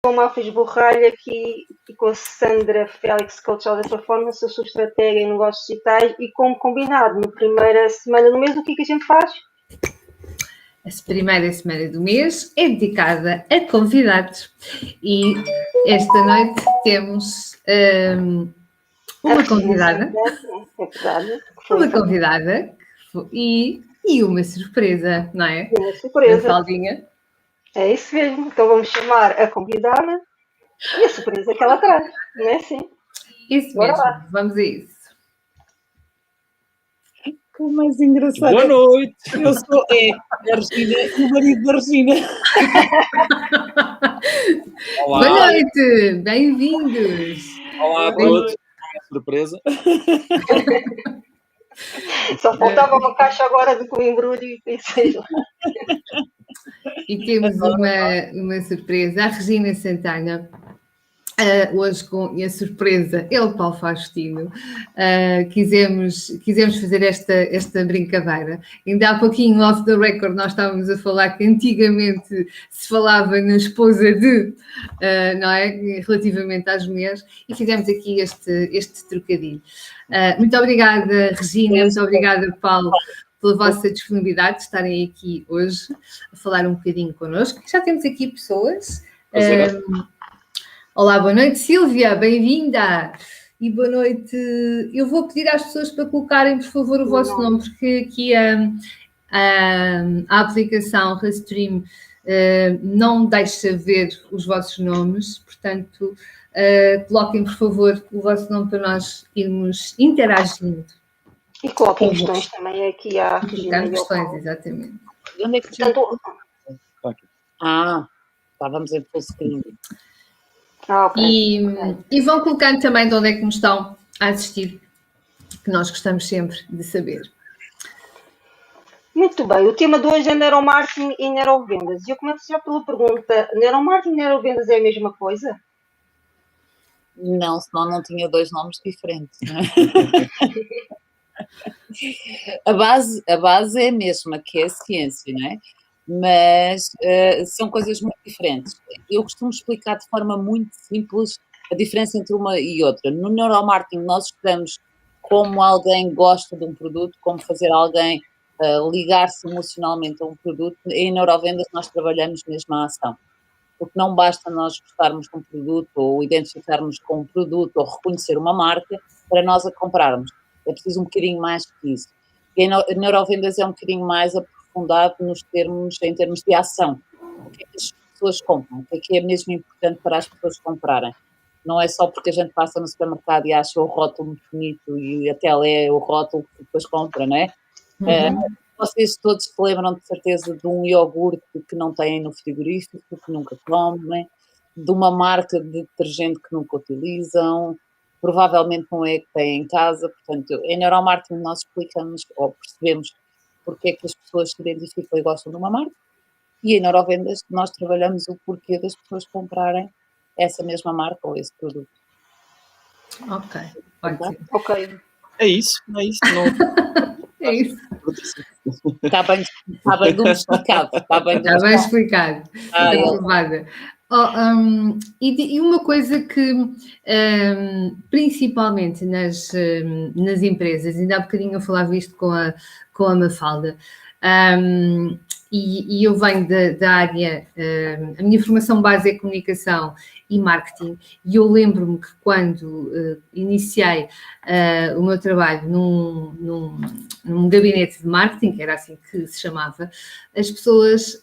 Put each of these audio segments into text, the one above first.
com a Malfis Borralho aqui e com a Sandra Félix, Coach de Performance, eu sou estratégia em negócios digitais e como combinado, na primeira semana do mês, o que é que a gente faz? A primeira semana do mês é dedicada a convidados e esta noite temos uma convidada, uma convidada e uma surpresa, não é? Uma surpresa. Mafaldinha. É isso mesmo, então vamos chamar a convidada e a surpresa que ela traz, não é assim? Isso Bora mesmo, lá. vamos a isso. O mais engraçado. Boa noite! Eu sou a Regina e o marido da Regina. Olá! Boa noite! Bem-vindos! Olá a todos! Uma surpresa. Só faltava uma caixa agora de embrulho e seja. E temos uma surpresa. A Regina Santana, hoje com a surpresa, é o Paulo Faustino. Quisemos fazer esta brincadeira. Ainda há pouquinho, off the record, nós estávamos a falar que antigamente se falava na esposa de, não é? Relativamente às mulheres, e fizemos aqui este trocadilho. Muito obrigada, Regina, muito obrigada, Paulo, pela vossa disponibilidade de estarem aqui hoje a falar um bocadinho connosco. Já temos aqui pessoas. Olá, boa noite, Sílvia, bem-vinda. E boa noite. Eu vou pedir às pessoas para colocarem, por favor, o vosso nome, porque aqui a aplicação Restream não deixa ver os vossos nomes, portanto, coloquem, por favor, o vosso nome para nós irmos interagindo. E coloquem questões também aqui à Regina. Colocar questões, exatamente. E onde é que estávamos em full screen. Okay. E vão colocando também de onde é que nos estão a assistir, que nós gostamos sempre de saber. Muito bem, o tema de hoje é neuromarketing e neurovendas. E eu começo já pela pergunta: neuromarketing e neurovendas é a mesma coisa? Não, senão não tinha dois nomes diferentes. Não é? A base é a mesma, que é a ciência, não é? Mas são coisas muito diferentes. Eu costumo explicar de forma muito simples a diferença entre uma e outra. No neuromarketing nós estudamos como alguém gosta de um produto, como fazer alguém ligar-se emocionalmente a um produto. Em neurovendas nós trabalhamos mesmo a ação. Porque não basta nós gostarmos de um produto ou identificarmos com um produto ou reconhecer uma marca para nós a comprarmos. É preciso um bocadinho mais que isso. E em neurovendas é um bocadinho mais aprofundado em termos de ação. O que é que as pessoas compram? O que é mesmo importante para as pessoas comprarem? Não é só porque a gente passa no supermercado e acha o rótulo muito bonito e até é o rótulo que depois compra, não é? Vocês todos se lembram de certeza de um iogurte que não têm no frigorífico, que nunca comem, de uma marca de detergente que nunca utilizam, provavelmente não é que têm em casa. Portanto, em neuromarketing nós explicamos ou percebemos porque é que as pessoas se identificam e gostam de uma marca, e em neurovendas nós trabalhamos o porquê das pessoas comprarem essa mesma marca ou esse produto. Ok, ótimo. Ok. É isso. Não... É isso. Está bem domesticado. Está bem explicado. Aprovada. E uma coisa que, principalmente nas empresas, ainda há bocadinho eu falava isto com a Mafalda, e eu venho da área, a minha formação base é comunicação e marketing, e eu lembro-me que quando iniciei o meu trabalho num gabinete de marketing, que era assim que se chamava, as pessoas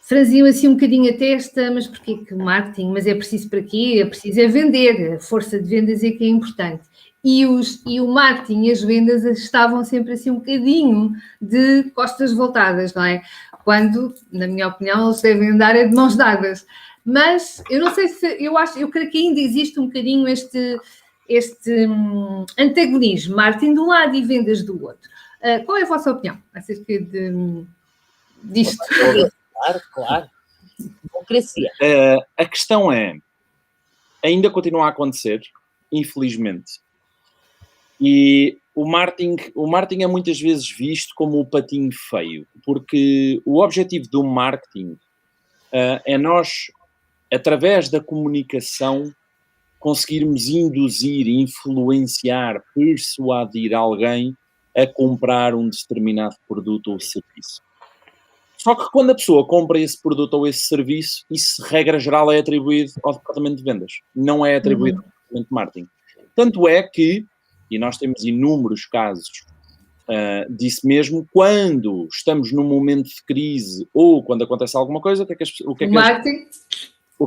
franziam assim um bocadinho a testa, mas porquê que marketing? Mas é preciso para quê? É preciso vender, a força de vendas é que é importante. E o marketing e as vendas estavam sempre assim um bocadinho de costas voltadas, não é? Quando, na minha opinião, eles devem andar de mãos dadas. Mas eu não sei se, eu creio que ainda existe um bocadinho este antagonismo, marketing de um lado e vendas do outro. Qual é a vossa opinião acerca disto? Claro. Democracia. A questão é, ainda continua a acontecer, infelizmente. E o marketing é muitas vezes visto como o patinho feio, porque o objetivo do marketing é nós através da comunicação, conseguirmos induzir, influenciar, persuadir alguém a comprar um determinado produto ou serviço. Só que quando a pessoa compra esse produto ou esse serviço, isso, regra geral, é atribuído ao departamento de vendas. Não é atribuído ao departamento de marketing. Tanto é que, e nós temos inúmeros casos disso mesmo, quando estamos num momento de crise ou quando acontece alguma coisa, o que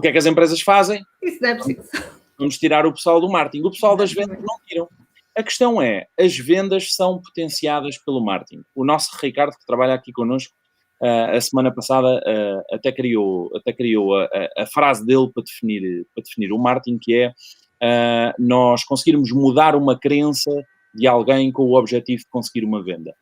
é que as empresas fazem? Isso não é preciso. Vamos tirar o pessoal do marketing. O pessoal das vendas não tiram. A questão é, as vendas são potenciadas pelo marketing. O nosso Ricardo, que trabalha aqui connosco, a semana passada até criou a frase dele para definir o marketing, que é nós conseguirmos mudar uma crença de alguém com o objetivo de conseguir uma venda.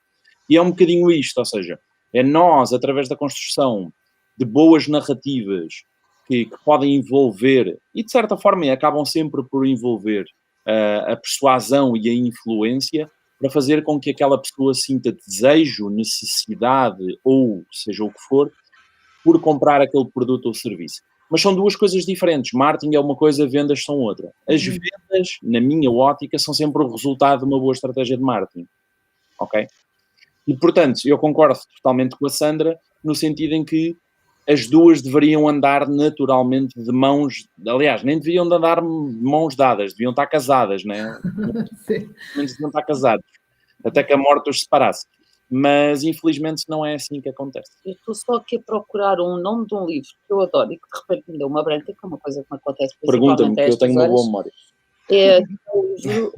E é um bocadinho isto, ou seja, é nós, através da construção de boas narrativas que podem envolver, e de certa forma acabam sempre por envolver a persuasão e a influência, para fazer com que aquela pessoa sinta desejo, necessidade, ou seja o que for, por comprar aquele produto ou serviço. Mas são duas coisas diferentes. Marketing é uma coisa, vendas são outra. As vendas, na minha ótica, são sempre o resultado de uma boa estratégia de marketing. Ok? E, portanto, eu concordo totalmente com a Sandra, no sentido em que as duas deveriam andar naturalmente de mãos... Aliás, nem deviam de andar de mãos dadas, deviam estar casadas, né? Sim. Menos deviam estar casados. Até que a morte os separasse. Mas, infelizmente, não é assim que acontece. Eu estou só aqui a procurar um nome de um livro que eu adoro e que de repente me deu uma branca, que é uma coisa que me acontece Pergunta-me, que eu tenho uma boa memória. É um livro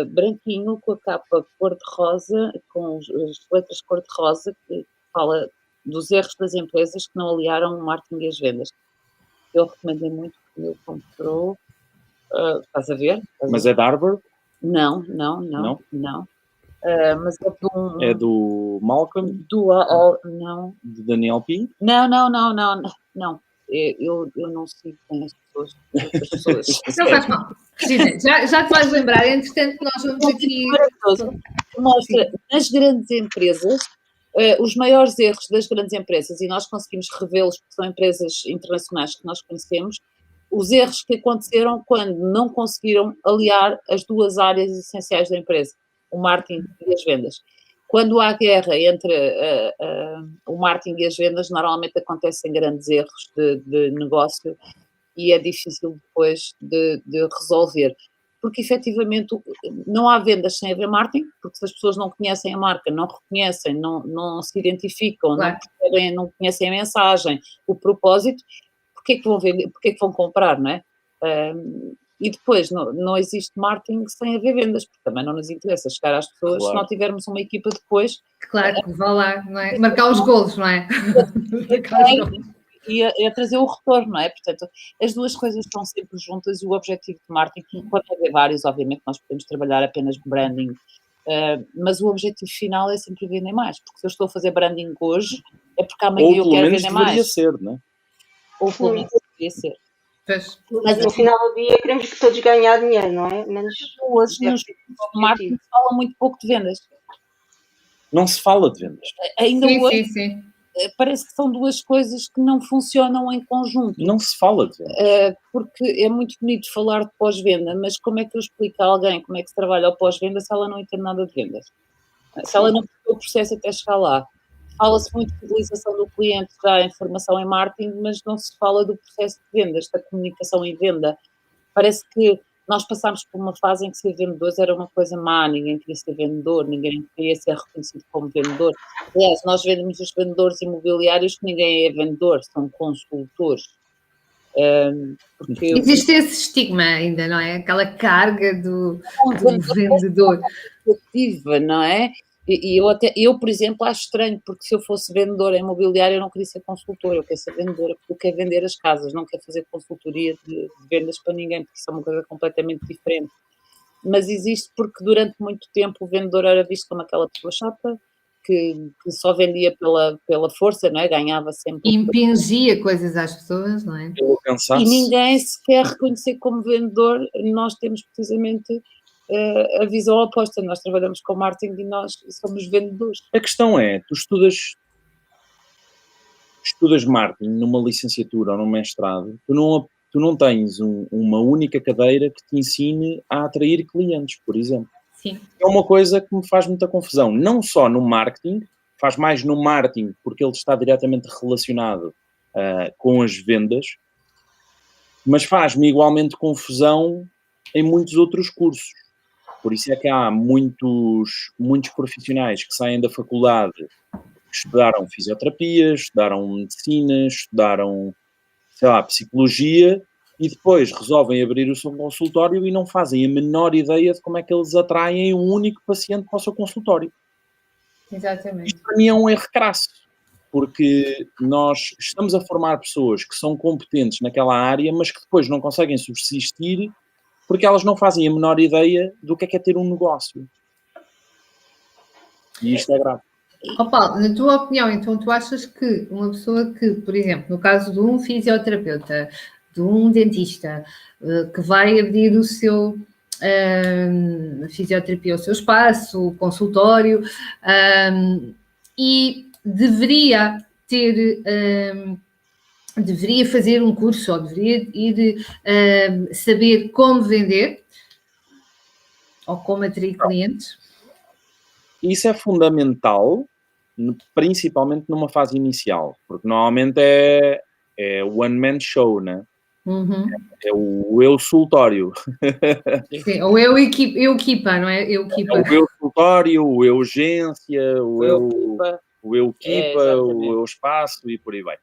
branquinho, com a capa cor-de-rosa, com as letras cor-de-rosa, que fala dos erros das empresas que não aliaram o marketing e as vendas. Eu recomendei muito, que ele comprou. Estás a ver? Mas é da Harvard? Não. Mas é de um... É do Malcolm? Não. De Daniel Pink? Não. Eu não sigo bem as pessoas. Não faz mal. Regina, já te vais lembrar, entretanto, nós vamos aqui. Mostra nas grandes empresas os maiores erros das grandes empresas, e nós conseguimos revê-los, porque são empresas internacionais que nós conhecemos, os erros que aconteceram quando não conseguiram aliar as duas áreas essenciais da empresa, o marketing e as vendas. Quando há guerra entre o marketing e as vendas, normalmente acontecem grandes erros de negócio e é difícil depois de resolver. Porque, efetivamente, não há vendas sem haver marketing, porque se as pessoas não conhecem a marca, não reconhecem, não se identificam, Claro. não conhecem a mensagem, o propósito, porque é que vão vender, porque é que vão comprar, não é? E depois, não existe marketing sem haver vendas, porque também não nos interessa chegar às pessoas, Claro. se não tivermos uma equipa depois. Claro, que vá lá, não é? Marcar os golos, não é? E a trazer o retorno, não é? Portanto, as duas coisas estão sempre juntas e o objetivo de marketing, pode haver vários, obviamente, nós podemos trabalhar apenas branding, mas o objetivo final é sempre vender mais, porque se eu estou a fazer branding hoje, é porque amanhã eu quero vender mais. Deveria ser, não é? Ou pelo menos deveria ser. Mas no final do dia queremos que todos ganhar dinheiro, não é? Menos hoje nos marketing se fala muito pouco de vendas. Não se fala de vendas. Ainda hoje Sim. parece que são duas coisas que não funcionam em conjunto. Não se fala de vendas. Porque é muito bonito falar de pós-venda, mas como é que eu explico a alguém como é que se trabalha o pós-venda se ela não entende nada de vendas? Se ela não percebeu o processo até chegar lá. Fala-se muito de fidelização do cliente, já em formação em marketing, mas não se fala do processo de vendas, da comunicação em venda. Parece que nós passámos por uma fase em que ser vendedor era uma coisa má, ninguém queria ser vendedor, ninguém queria ser reconhecido como vendedor. Aliás, nós vendemos os vendedores imobiliários que ninguém é vendedor, são consultores. Existe esse estigma ainda, não é? Aquela carga do vendedor. Não é? E eu, por exemplo, acho estranho, porque se eu fosse vendedora imobiliária eu não queria ser consultora, eu quero ser vendedora, porque eu quero vender as casas, não quero fazer consultoria de vendas para ninguém, porque isso é uma coisa completamente diferente. Mas existe porque durante muito tempo o vendedor era visto como aquela pessoa chata, que só vendia pela força, não é? Ganhava sempre... Impingia coisas às pessoas, não é? E ninguém se quer reconhecer como vendedor, nós temos precisamente... a visão oposta, nós trabalhamos com marketing e nós somos vendedores. A questão é, tu estudas estudas marketing numa licenciatura ou num mestrado, tu não tens uma única cadeira que te ensine a atrair clientes, por exemplo. Sim. É uma coisa que me faz muita confusão, não só no marketing, faz mais no marketing porque ele está diretamente relacionado com as vendas, mas faz-me igualmente confusão em muitos outros cursos. Por isso é que há muitos profissionais que saem da faculdade, que estudaram fisioterapia, estudaram medicina, estudaram, sei lá, psicologia, e depois resolvem abrir o seu consultório e não fazem a menor ideia de como é que eles atraem um único paciente para o seu consultório. Exatamente. Isto para mim é um erro crasso, porque nós estamos a formar pessoas que são competentes naquela área, mas que depois não conseguem subsistir porque elas não fazem a menor ideia do que é ter um negócio. E isto é grave. Paulo, na tua opinião, então tu achas que uma pessoa que, por exemplo, no caso de um fisioterapeuta, de um dentista, que vai abrir o seu fisioterapia, o seu espaço, o consultório, e deveria ter, deveria fazer um curso ou deveria ir saber como vender ou como atrair clientes? Isso é fundamental, principalmente numa fase inicial, porque normalmente é one-man show, né? Uhum. É o eu-sultório. Sim, ou eu equipa, não é? Eu equipa. É o eu-sultório, o eu-urgência, o eu-equipa, o eu-espaço e por aí vai.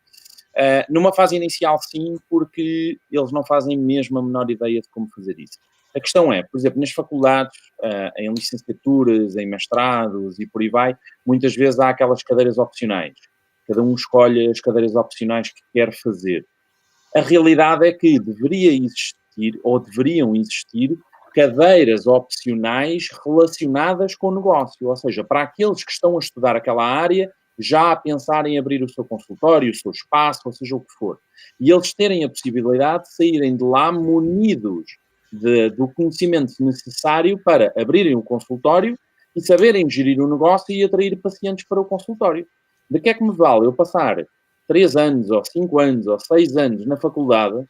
Numa fase inicial, sim, porque eles não fazem mesmo a menor ideia de como fazer isso. A questão é, por exemplo, nas faculdades, em licenciaturas, em mestrados e por aí vai, muitas vezes há aquelas cadeiras opcionais. Cada um escolhe as cadeiras opcionais que quer fazer. A realidade é que deveria existir, ou deveriam existir, cadeiras opcionais relacionadas com o negócio. Ou seja, para aqueles que estão a estudar aquela área, já a pensar em abrir o seu consultório, o seu espaço, ou seja o que for. E eles terem a possibilidade de saírem de lá munidos do conhecimento necessário para abrirem o consultório e saberem gerir o negócio e atrair pacientes para o consultório. De que é que me vale eu passar 3 anos, ou 5 anos, ou 6 anos na faculdade,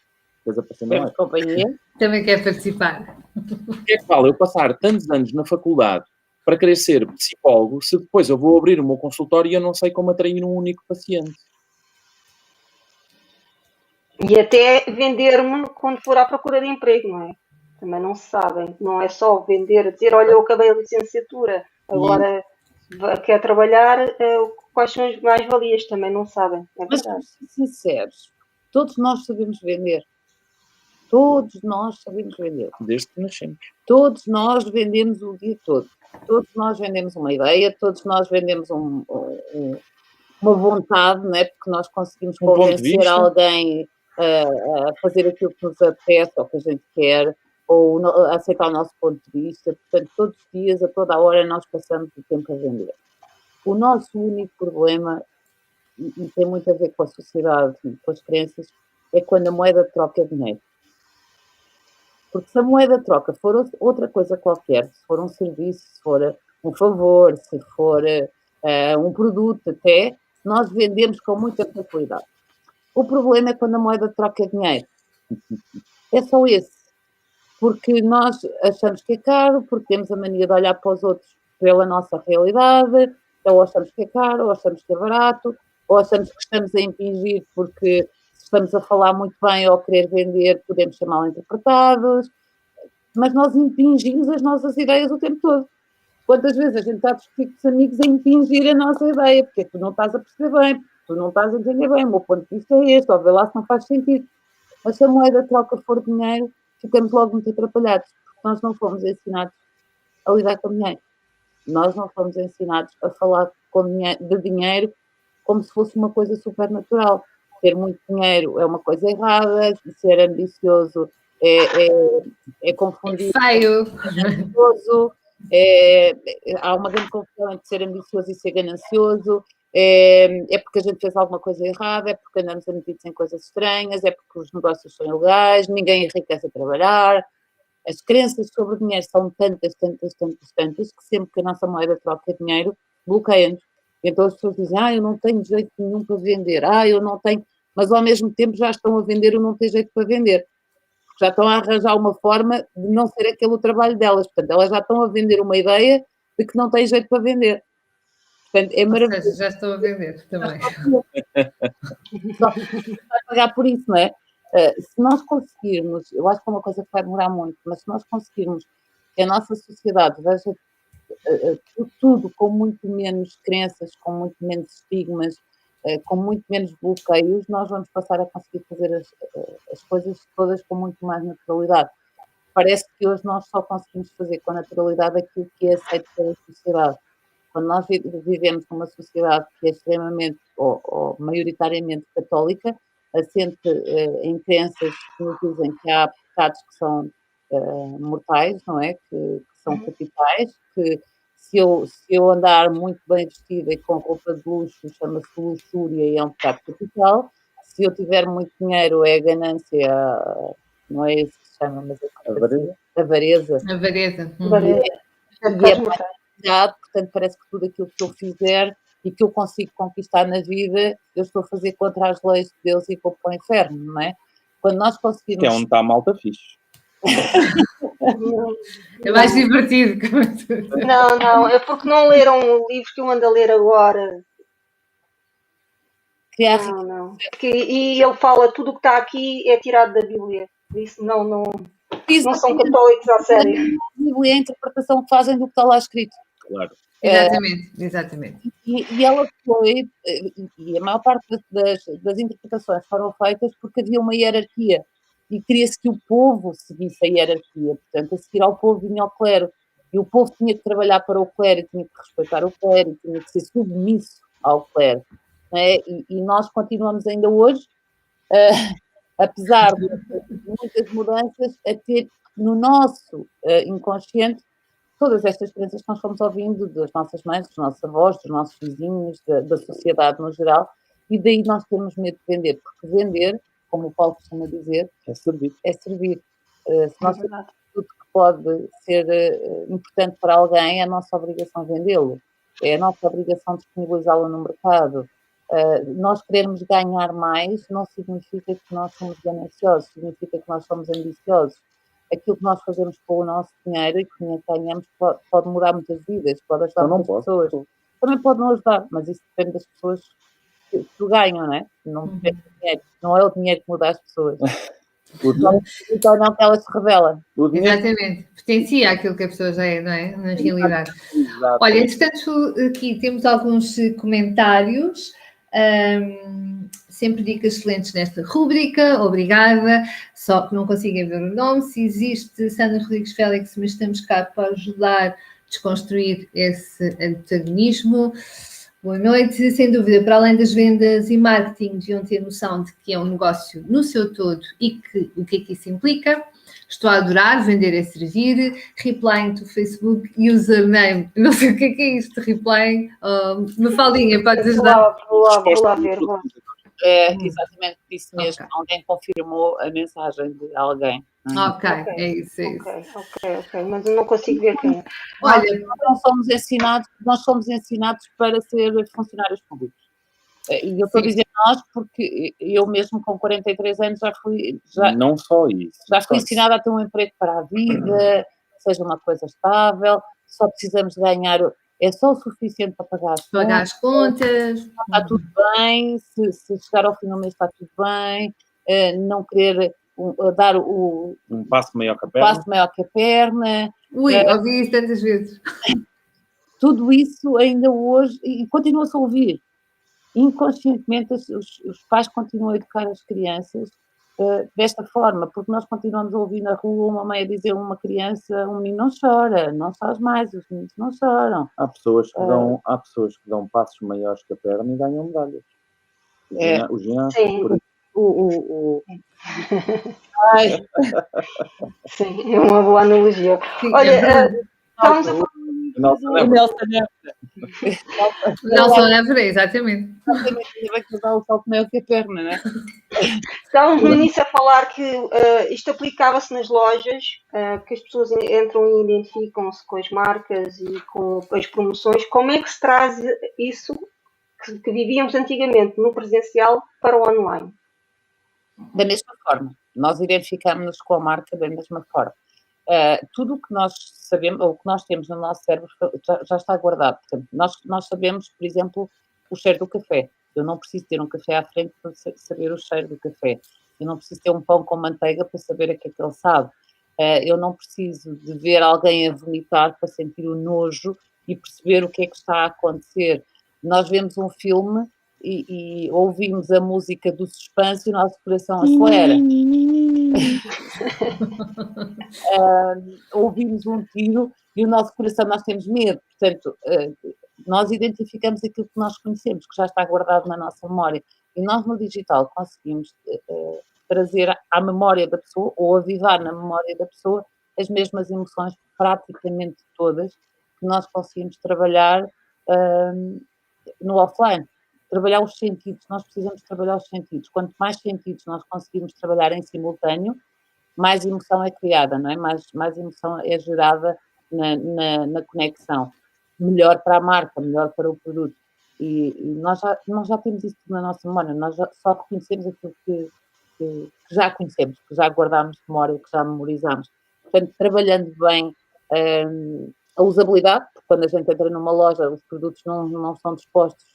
companhia, também quer participar. de que é que vale eu passar tantos anos na faculdade para querer ser psicólogo, se depois eu vou abrir o meu consultório e eu não sei como atrair um único paciente? E até vender-me quando for à procura de emprego, não é? Também não sabem. Não é só vender, dizer, olha, eu acabei a licenciatura, agora quer trabalhar, quais são as mais-valias, também não sabem. É mas verdade. para ser sinceros, todos nós sabemos vender. Todos nós sabemos vender. Desde que nascemos. Todos nós vendemos o dia todo. Todos nós vendemos uma ideia, todos nós vendemos uma vontade, não é? Porque nós conseguimos convencer alguém a fazer aquilo que nos apetece ou que a gente quer, ou a aceitar o nosso ponto de vista. Portanto, todos os dias, a toda a hora, nós passamos o tempo a vender. O nosso único problema, e tem muito a ver com a sociedade e com as crenças, é quando a moeda de troca é dinheiro. Porque se a moeda de troca for outra coisa qualquer, se for um serviço, se for um favor, se for um produto até, nós vendemos com muita facilidade. O problema é quando a moeda de troca é dinheiro. É só esse. Porque nós achamos que é caro, porque temos a mania de olhar para os outros pela nossa realidade, ou achamos que é caro, ou achamos que é barato, ou achamos que estamos a impingir porque se estamos a falar muito bem ou a querer vender, podemos ser mal interpretados, mas nós impingimos as nossas ideias o tempo todo. Quantas vezes a gente está a discutir com os amigos a impingir a nossa ideia, porque tu não estás a perceber bem, tu não estás a entender bem, o meu ponto de vista é este, ou vê lá se não faz sentido. Mas se a moeda de troca for dinheiro, ficamos logo muito atrapalhados, porque nós não fomos ensinados a lidar com dinheiro. Nós não fomos ensinados a falar de dinheiro como se fosse uma coisa supernatural. Ter muito dinheiro é uma coisa errada, ser ambicioso é confundido. Feio. Ambicioso, há uma grande confusão entre ser ambicioso e ser ganancioso. É porque a gente fez alguma coisa errada, é porque andamos metidos em coisas estranhas, é porque os negócios são ilegais, ninguém enriquece a trabalhar. As crenças sobre o dinheiro são tantas, que sempre que a nossa moeda troca dinheiro, bloqueia-nos. Então as pessoas dizem, eu não tenho jeito nenhum para vender, eu não tenho, mas ao mesmo tempo já estão a vender o não ter jeito para vender. Já estão a arranjar uma forma de não ser aquele o trabalho delas. Portanto, elas já estão a vender uma ideia de que não têm jeito para vender. Portanto, é maravilhoso. Ou seja, já estou a vender também. Só que vai pagar por isso, não é? Se nós conseguirmos, eu acho que é uma coisa que vai demorar muito, mas se nós conseguirmos que a nossa sociedade veja tudo com muito menos crenças, com muito menos estigmas, com muito menos bloqueios, nós vamos passar a conseguir fazer as coisas todas com muito mais naturalidade. Parece que hoje nós só conseguimos fazer com naturalidade aquilo que é aceito pela sociedade. Quando nós vivemos numa sociedade que é extremamente ou maioritariamente católica, assente em crenças que nos dizem que há pecados que são mortais, não é? Que são capitais, que se eu andar muito bem vestida e com roupa de luxo, chama-se luxúria e é um pecado capital. Se eu tiver muito dinheiro, é ganância, não é isso que se chama, mas é avareza. Avareza. E é portanto, parece que tudo aquilo que eu fizer e que eu consigo conquistar na vida, eu estou a fazer contra as leis de Deus e vou para o inferno, não é? Quando nós conseguirmos... Que é onde está a malta fixe. É mais divertido. Não, é porque não leram o livro que eu ando a ler agora. Não. E ele fala, tudo o que está aqui é tirado da Bíblia. Isso não são católicos à sério. A Bíblia é a interpretação que fazem do que está lá escrito. Claro. Exatamente. E ela foi, e a maior parte das interpretações foram feitas porque havia uma hierarquia e queria-se que o povo seguisse a hierarquia. Portanto, a seguir ao povo vinha o clero. E o povo tinha que trabalhar para o clero, tinha que respeitar o clero, tinha que ser submisso ao clero. É? E nós continuamos ainda hoje, apesar de muitas mudanças, a ter no nosso inconsciente todas estas crenças que nós fomos ouvindo das nossas mães, dos nossos avós, dos nossos vizinhos, da sociedade no geral, e daí nós temos medo de vender, porque vender, como o Paulo costuma dizer, é servir. Se nós temos tudo que pode ser importante para alguém, é a nossa obrigação vendê-lo, é a nossa obrigação disponibilizá-lo no mercado. Nós queremos ganhar mais não significa que nós somos gananciosos, significa que nós somos ambiciosos. Aquilo que nós fazemos com o nosso dinheiro e que ganhamos pode demorar muitas vidas, pode ajudar muitas pessoas. Também pode não ajudar, mas isso depende das pessoas que o ganham, não é? Não depende do dinheiro. Não é o dinheiro que muda as pessoas. Então não que elas se revelam. Exatamente. Pertencia àquilo que a pessoa já é, não é? Na realidade. Exato. Olha, entretanto, aqui temos alguns comentários. Sempre dicas excelentes nesta rúbrica, obrigada. Só que não conseguem ver o nome. Se existe, Sandra Rodrigues Félix, mas estamos cá para ajudar a desconstruir esse antagonismo. Boa noite. Sem dúvida, para além das vendas e marketing, deviam ter noção de que é um negócio no seu todo e o que é que isso implica. Estou a adorar, vender é servir, replying to Facebook, username, não sei o que é isto, replying, Mafaldinha, podes ajudar? Vou lá ver. É exatamente isso mesmo, alguém confirmou a mensagem de alguém. Ok, é isso. Ok, mas eu não consigo ver quem é. Olha, nós somos ensinados para ser funcionários públicos. E eu estou a dizer nós porque eu mesmo com 43 anos não só isso. Já fui ensinada a ter um emprego para a vida, seja uma coisa estável, só precisamos de ganhar, é só o suficiente para pagar as contas. Está tudo bem, se chegar ao fim do mês está tudo bem, não querer dar um passo maior que a perna. Ouvi isso tantas vezes. Tudo isso ainda hoje, e continua-se a ouvir. Inconscientemente os pais continuam a educar as crianças desta forma, porque nós continuamos a ouvir na rua uma mãe a dizer a uma criança, um menino não chora, não sabes mais, os meninos não choram. Há pessoas que dão passos maiores que a perna e ganham medalhas. O ginásio, Sim, é uma boa analogia. Olha, estamos a falar Nelson. Nelson Évora, exatamente. Vai casar o salto maior que a perna, não é? Estávamos no início a falar que isto aplicava-se nas lojas, que as pessoas entram e identificam-se com as marcas e com as promoções. Como é que se traz isso que vivíamos antigamente no presencial para o online? Da mesma forma. Nós identificamos-nos com a marca da mesma forma. Tudo o que nós sabemos, ou o que nós temos no nosso cérebro, já está guardado. Portanto, nós sabemos, por exemplo, o cheiro do café. Eu não preciso ter um café à frente para saber o cheiro do café. Eu não preciso ter um pão com manteiga para saber a que é que ele sabe. Eu não preciso de ver alguém a vomitar para sentir o nojo e perceber o que é que está a acontecer. Nós vemos um filme e ouvimos a música do suspense e o nosso coração acelera. Ouvimos um tiro e o nosso coração, nós temos medo. Portanto, nós identificamos aquilo que nós conhecemos, que já está guardado na nossa memória. E nós no digital conseguimos trazer à memória da pessoa, ou avivar na memória da pessoa, as mesmas emoções, praticamente todas, que nós conseguimos trabalhar no offline. Trabalhar os sentidos, nós precisamos trabalhar os sentidos. Quanto mais sentidos nós conseguimos trabalhar em simultâneo, mais emoção é criada, não é? Mais emoção é gerada na conexão. Melhor para a marca, melhor para o produto. E nós já temos isso na nossa memória, nós só reconhecemos aquilo que já conhecemos, que já guardámos de memória, que já memorizamos. Portanto, trabalhando bem a usabilidade, porque quando a gente entra numa loja, os produtos não são dispostos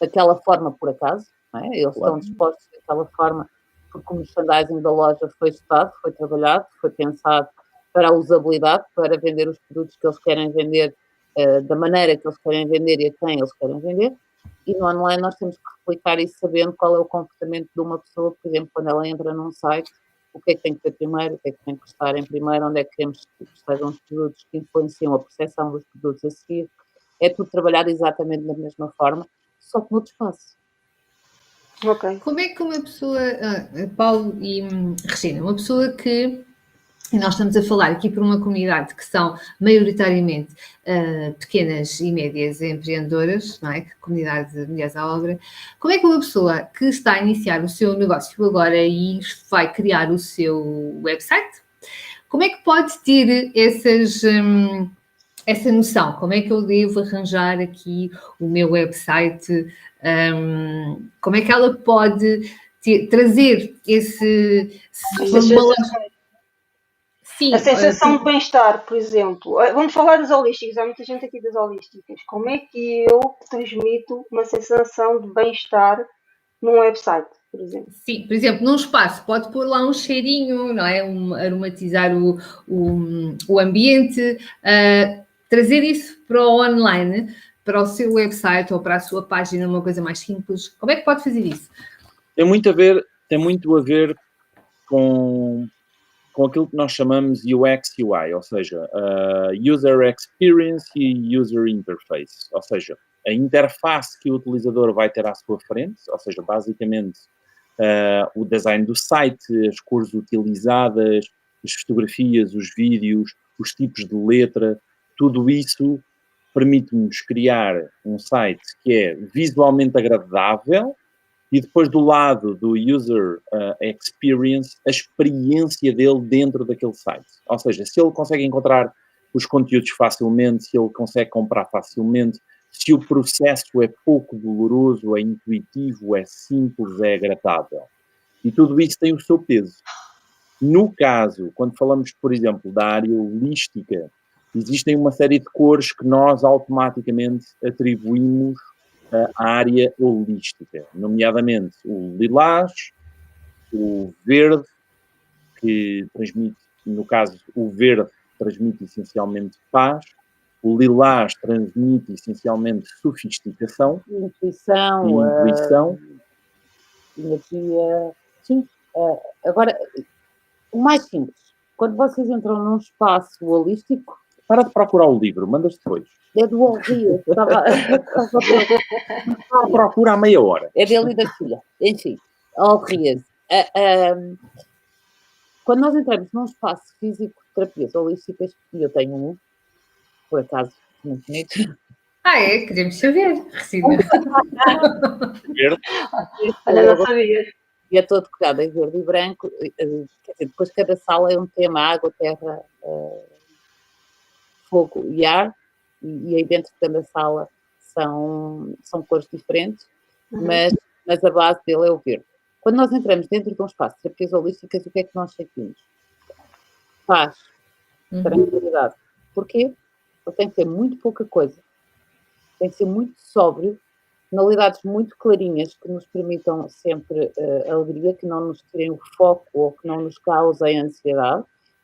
daquela forma por acaso, não é? Eles estão dispostos daquela forma porque o merchandising da loja foi estudado, foi trabalhado, foi pensado para a usabilidade, para vender os produtos que eles querem vender da maneira que eles querem vender e a quem eles querem vender. E no online nós temos que replicar isso sabendo qual é o comportamento de uma pessoa, por exemplo, quando ela entra num site, o que é que tem que ter primeiro, o que é que tem que estar em primeiro, onde é que queremos que estejam os produtos que influenciam a percepção dos produtos a seguir. É tudo trabalhado exatamente da mesma forma, só que no outro espaço. Ok. Como é que uma pessoa, Paulo e Regina, uma pessoa que, e nós estamos a falar aqui por uma comunidade que são maioritariamente pequenas e médias empreendedoras, não é? Comunidade de Mulheres à Obra, como é que uma pessoa que está a iniciar o seu negócio agora e vai criar o seu website, como é que pode ter essa noção? Como é que eu devo arranjar aqui o meu website? Como é que ela pode trazer a sensação de bem-estar, por exemplo. Vamos falar das holísticas, há muita gente aqui das holísticas. Como é que eu transmito uma sensação de bem-estar num website, por exemplo? Sim, por exemplo, num espaço pode pôr lá um cheirinho, não é? Aromatizar o ambiente, trazer isso para o online, para o seu website ou para a sua página, uma coisa mais simples. Como é que pode fazer isso? Tem muito a ver com aquilo que nós chamamos UX UI, ou seja, User Experience e User Interface, ou seja, a interface que o utilizador vai ter à sua frente, ou seja, basicamente o design do site, as cores utilizadas, as fotografias, os vídeos, os tipos de letra, tudo isso permite-nos criar um site que é visualmente agradável e depois do lado do user experience, a experiência dele dentro daquele site. Ou seja, se ele consegue encontrar os conteúdos facilmente, se ele consegue comprar facilmente, se o processo é pouco doloroso, é intuitivo, é simples, é agradável. E tudo isso tem o seu peso. No caso, quando falamos, por exemplo, da área holística, existem uma série de cores que nós automaticamente atribuímos à área holística, nomeadamente o lilás, o verde, que transmite, no caso, o verde transmite essencialmente paz, o lilás transmite essencialmente sofisticação, intuição, energia. Sim. Agora, o mais simples, quando vocês entram num espaço holístico. Para de procurar o livro, mandas depois. É do Alrias. Estava à procura há meia hora. É dele e da filha. Enfim, Alrias. Quando nós entramos num espaço físico de terapias holísticas, e eu tenho um, por acaso, muito bonito, Queremos saber, Ricina. Verde. Olha, não sabia. E é todo decorado em verde e branco. Quer dizer, depois cada sala é um tema: água, terra, fogo e ar. E aí dentro de cada sala são cores diferentes, mas a base dele é o verde. Quando nós entramos dentro de um espaço de terapias holísticas, o que é que nós sentimos? Paz, tranquilidade. Porquê? Porque tem que ter muito pouca coisa. Tem que ser muito sóbrio, tonalidades muito clarinhas que nos permitam sempre alegria, que não nos tirem o foco ou que não nos causem ansiedade.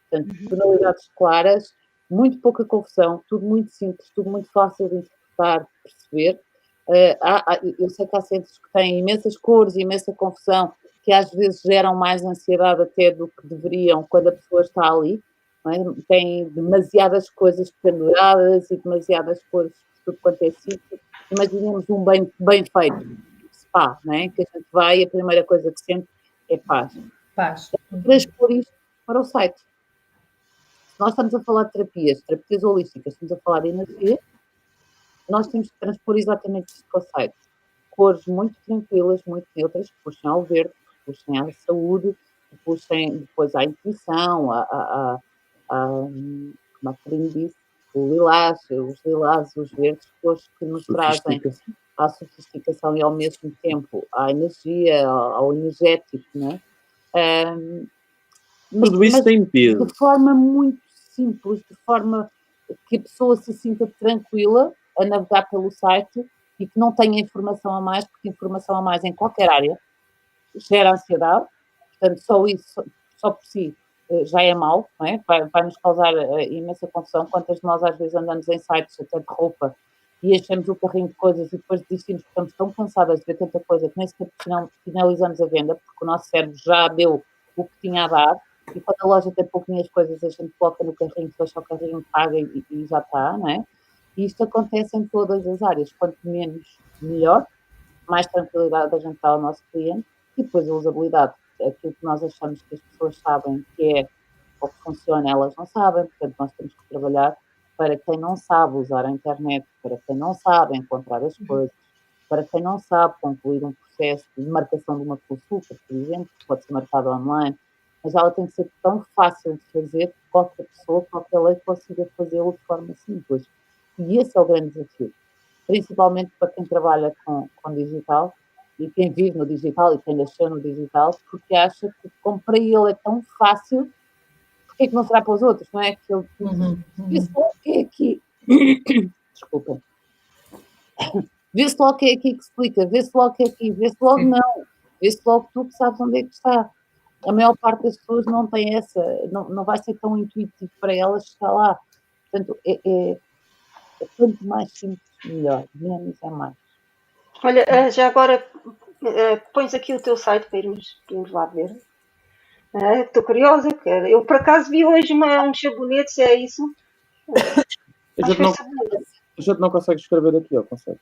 Portanto, tonalidades claras, muito pouca confusão, tudo muito simples, tudo muito fácil de interpretar, perceber. Eu sei que há centros que têm imensas cores, imensa confusão, que às vezes geram mais ansiedade até do que deveriam quando a pessoa está ali. Não é? Tem demasiadas coisas penduradas e demasiadas cores de tudo quanto é sítio. Imaginemos um bem feito, spa, não é? Que a gente vai e a primeira coisa que sente é paz. Paz. Transpor isto para o site. Se nós estamos a falar de terapias holísticas, estamos a falar de energia, nós temos que transpor exatamente isto para o site. Cores muito tranquilas, muito neutras, que puxem ao verde, que puxem à saúde, que puxem depois à intuição, como a Carolina disse, os lilás, os verdes, cores que nos trazem à sofisticação e ao mesmo tempo à energia, ao energético, não é? Tudo isso tem peso. De forma muito simples, de forma que a pessoa se sinta tranquila a navegar pelo site e que não tenha informação a mais, porque informação a mais em qualquer área gera ansiedade, portanto só isso, só por si, já é mau, não é? Vai nos causar imensa confusão. Quantas de nós às vezes andamos em sites até de roupa e achamos o carrinho de coisas e depois desistimos porque estamos tão cansadas de ver tanta coisa que nem sequer finalizamos a venda, porque o nosso cérebro já deu o que tinha a dar, e quando a loja tem pouquinhas coisas a gente coloca no carrinho, fecha o carrinho, paga e já está, não é? E isto acontece em todas as áreas, quanto menos, melhor, mais tranquilidade a gente dá ao nosso cliente, e depois a usabilidade, aquilo que nós achamos que as pessoas sabem que é ou que funciona, elas não sabem, portanto nós temos que trabalhar para quem não sabe usar a internet, para quem não sabe encontrar as coisas, para quem não sabe concluir um processo de marcação de uma consulta, por exemplo, que pode ser marcada online, mas ela tem que ser tão fácil de fazer que qualquer pessoa, qualquer lei consiga fazê-lo de forma simples. E esse é o grande desafio, principalmente para quem trabalha com digital e quem vive no digital e quem nasceu no digital, porque acha que como para ele é tão fácil, porque é que não será para os outros, não é? Que ele vê-se logo que é aqui. Desculpa. Vê-se logo que é aqui que explica, vê-se logo que é aqui, vê-se logo não, vê-se logo tu que sabes onde é que está. A maior parte das pessoas não tem essa, não vai ser tão intuitivo para elas chegar lá. Portanto, é quanto mais simples, melhor. Menos é mais. Olha, já agora pões aqui o teu site para irmos lá ver. Estou curiosa. Eu, por acaso, vi hoje uns sabonetes, é isso? A gente não consegue escrever aqui, ó, consegue?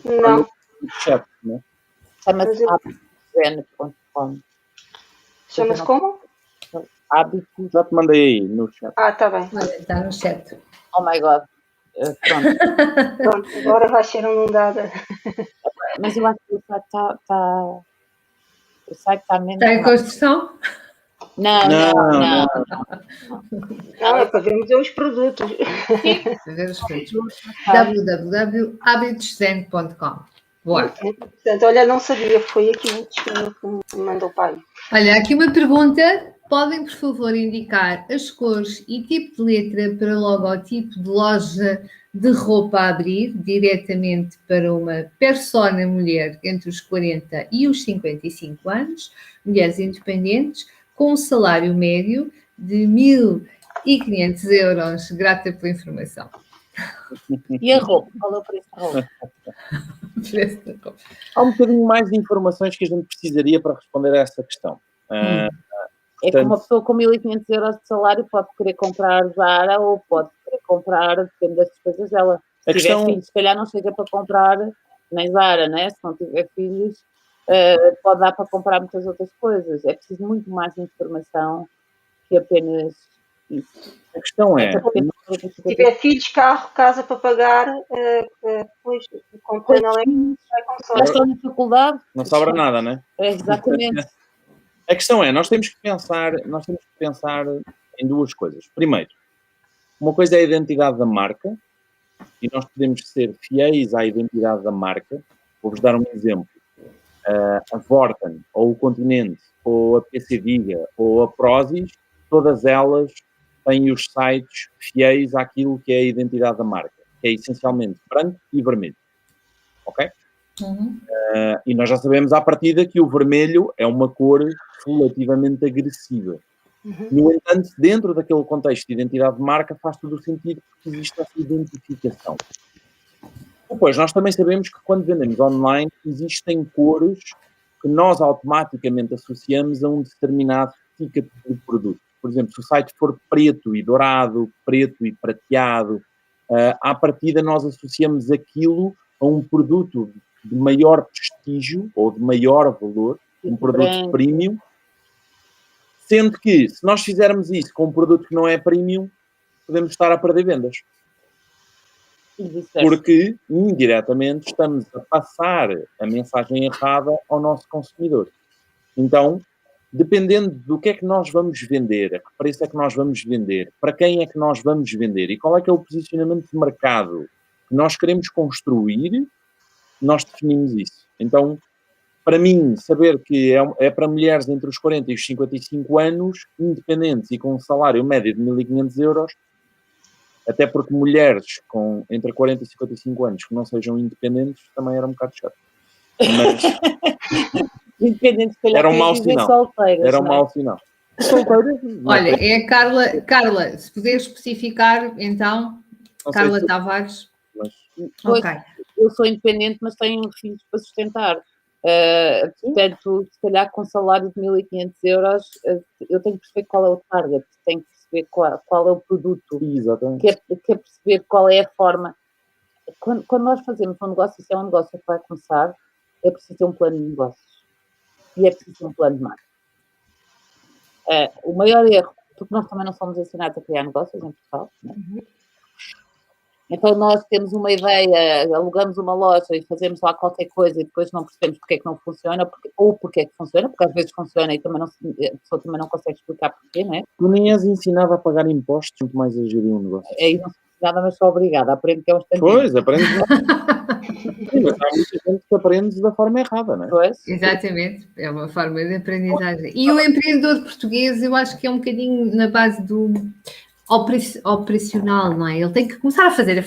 Não. Chat, né? Chama-se hábitos.com. Chama-se como? Hábitos. Já te mandei aí no chat. Está bem. Olha, está no chat. Oh my God. Pronto, agora vai ser inundada. Mas eu acho que o site está menos. Está em construção? Não. Não, é para vermos os produtos. www.habitoszen.com. Boa. Portanto, olha, não sabia, foi aqui o destino que me mandou o pai. Olha, aqui uma pergunta. Podem, por favor, indicar as cores e tipo de letra para o logotipo de loja de roupa a abrir diretamente para uma persona mulher entre os 40 e os 55 anos, mulheres independentes, com um salário médio de 1.500 euros. Grata pela informação. E a roupa? Qual é o preço da roupa? Há um bocadinho mais de informações que a gente precisaria para responder a essa questão. É que uma pessoa com 1.500 euros de salário pode querer comprar Zara ou pode querer comprar, depende das despesas dela. Se tiver filhos, se calhar não chega para comprar nem Zara, né? Se não tiver filhos, pode dar para comprar muitas outras coisas. É preciso muito mais informação que apenas A questão é, Se tiver filhos, carro, casa para pagar, depois o container vai com Já sorte. estão na faculdade? não sobra nada, né? É, exatamente. A questão é, nós temos que pensar em duas coisas. Primeiro, uma coisa é a identidade da marca, e nós podemos ser fiéis à identidade da marca. Vou-vos dar um exemplo. A Vorten, ou o Continente, ou a PC Diga, ou a Prozis, todas elas têm os sites fiéis àquilo que é a identidade da marca, que é essencialmente branco e vermelho. Ok? E nós já sabemos à partida que o vermelho é uma cor relativamente agressiva. No entanto, dentro daquele contexto de identidade de marca, faz todo o sentido porque existe essa identificação. Depois, nós também sabemos que quando vendemos online, existem cores que nós automaticamente associamos a um determinado tipo de produto. Por exemplo, se o site for preto e dourado, preto e prateado, à partida nós associamos aquilo a um produto de maior prestígio ou de maior valor, um produto premium, sendo que, se nós fizermos isso com um produto que não é premium, podemos estar a perder vendas. Porque, indiretamente, estamos a passar a mensagem errada ao nosso consumidor. Então, dependendo do que é que nós vamos vender, a que preço é que nós vamos vender, para quem é que nós vamos vender e qual é que é o posicionamento de mercado que nós queremos construir, nós definimos isso. Então, para mim, saber que é para mulheres entre os 40 e os 55 anos, independentes e com um salário médio de 1.500 euros, até porque mulheres entre 40 e 55 anos que não sejam independentes também era um bocado chato. Mas independentes, era um mau sinal. Solteiras, era um mau sinal. Solteiras? Olha, é a Carla. Carla, se puder especificar, então, Não Carla sei se- Tavares. Mas, Pois, Ok. eu sou independente, mas tenho filhos para sustentar. Portanto, se calhar com salário de 1.500 euros, eu tenho que perceber qual é o target, tenho que perceber qual é o produto, exatamente. quer perceber qual é a forma. Quando nós fazemos um negócio, se é um negócio que vai começar, é preciso ter um plano de negócios e é preciso ter um plano de marketing. O maior erro, porque nós também não somos ensinados a criar negócios em Portugal, não é? Então nós temos uma ideia, alugamos uma loja e fazemos lá qualquer coisa e depois não percebemos porque é que não funciona, ou porque é que funciona, porque às vezes funciona e também a pessoa também não consegue explicar porquê, não é? Tu nem és ensinado a pagar impostos, muito mais a gerir um negócio. Aí não sou nada, mas sou obrigada, aprendo que é um instantinho. Pois, aprendes. Sim, mas há muita gente que aprende da forma errada, não é? Pois. Exatamente, é uma forma de aprendizagem. E o empreendedor português, eu acho que é um bocadinho na base do operacional, não é? Ele tem que começar a fazer,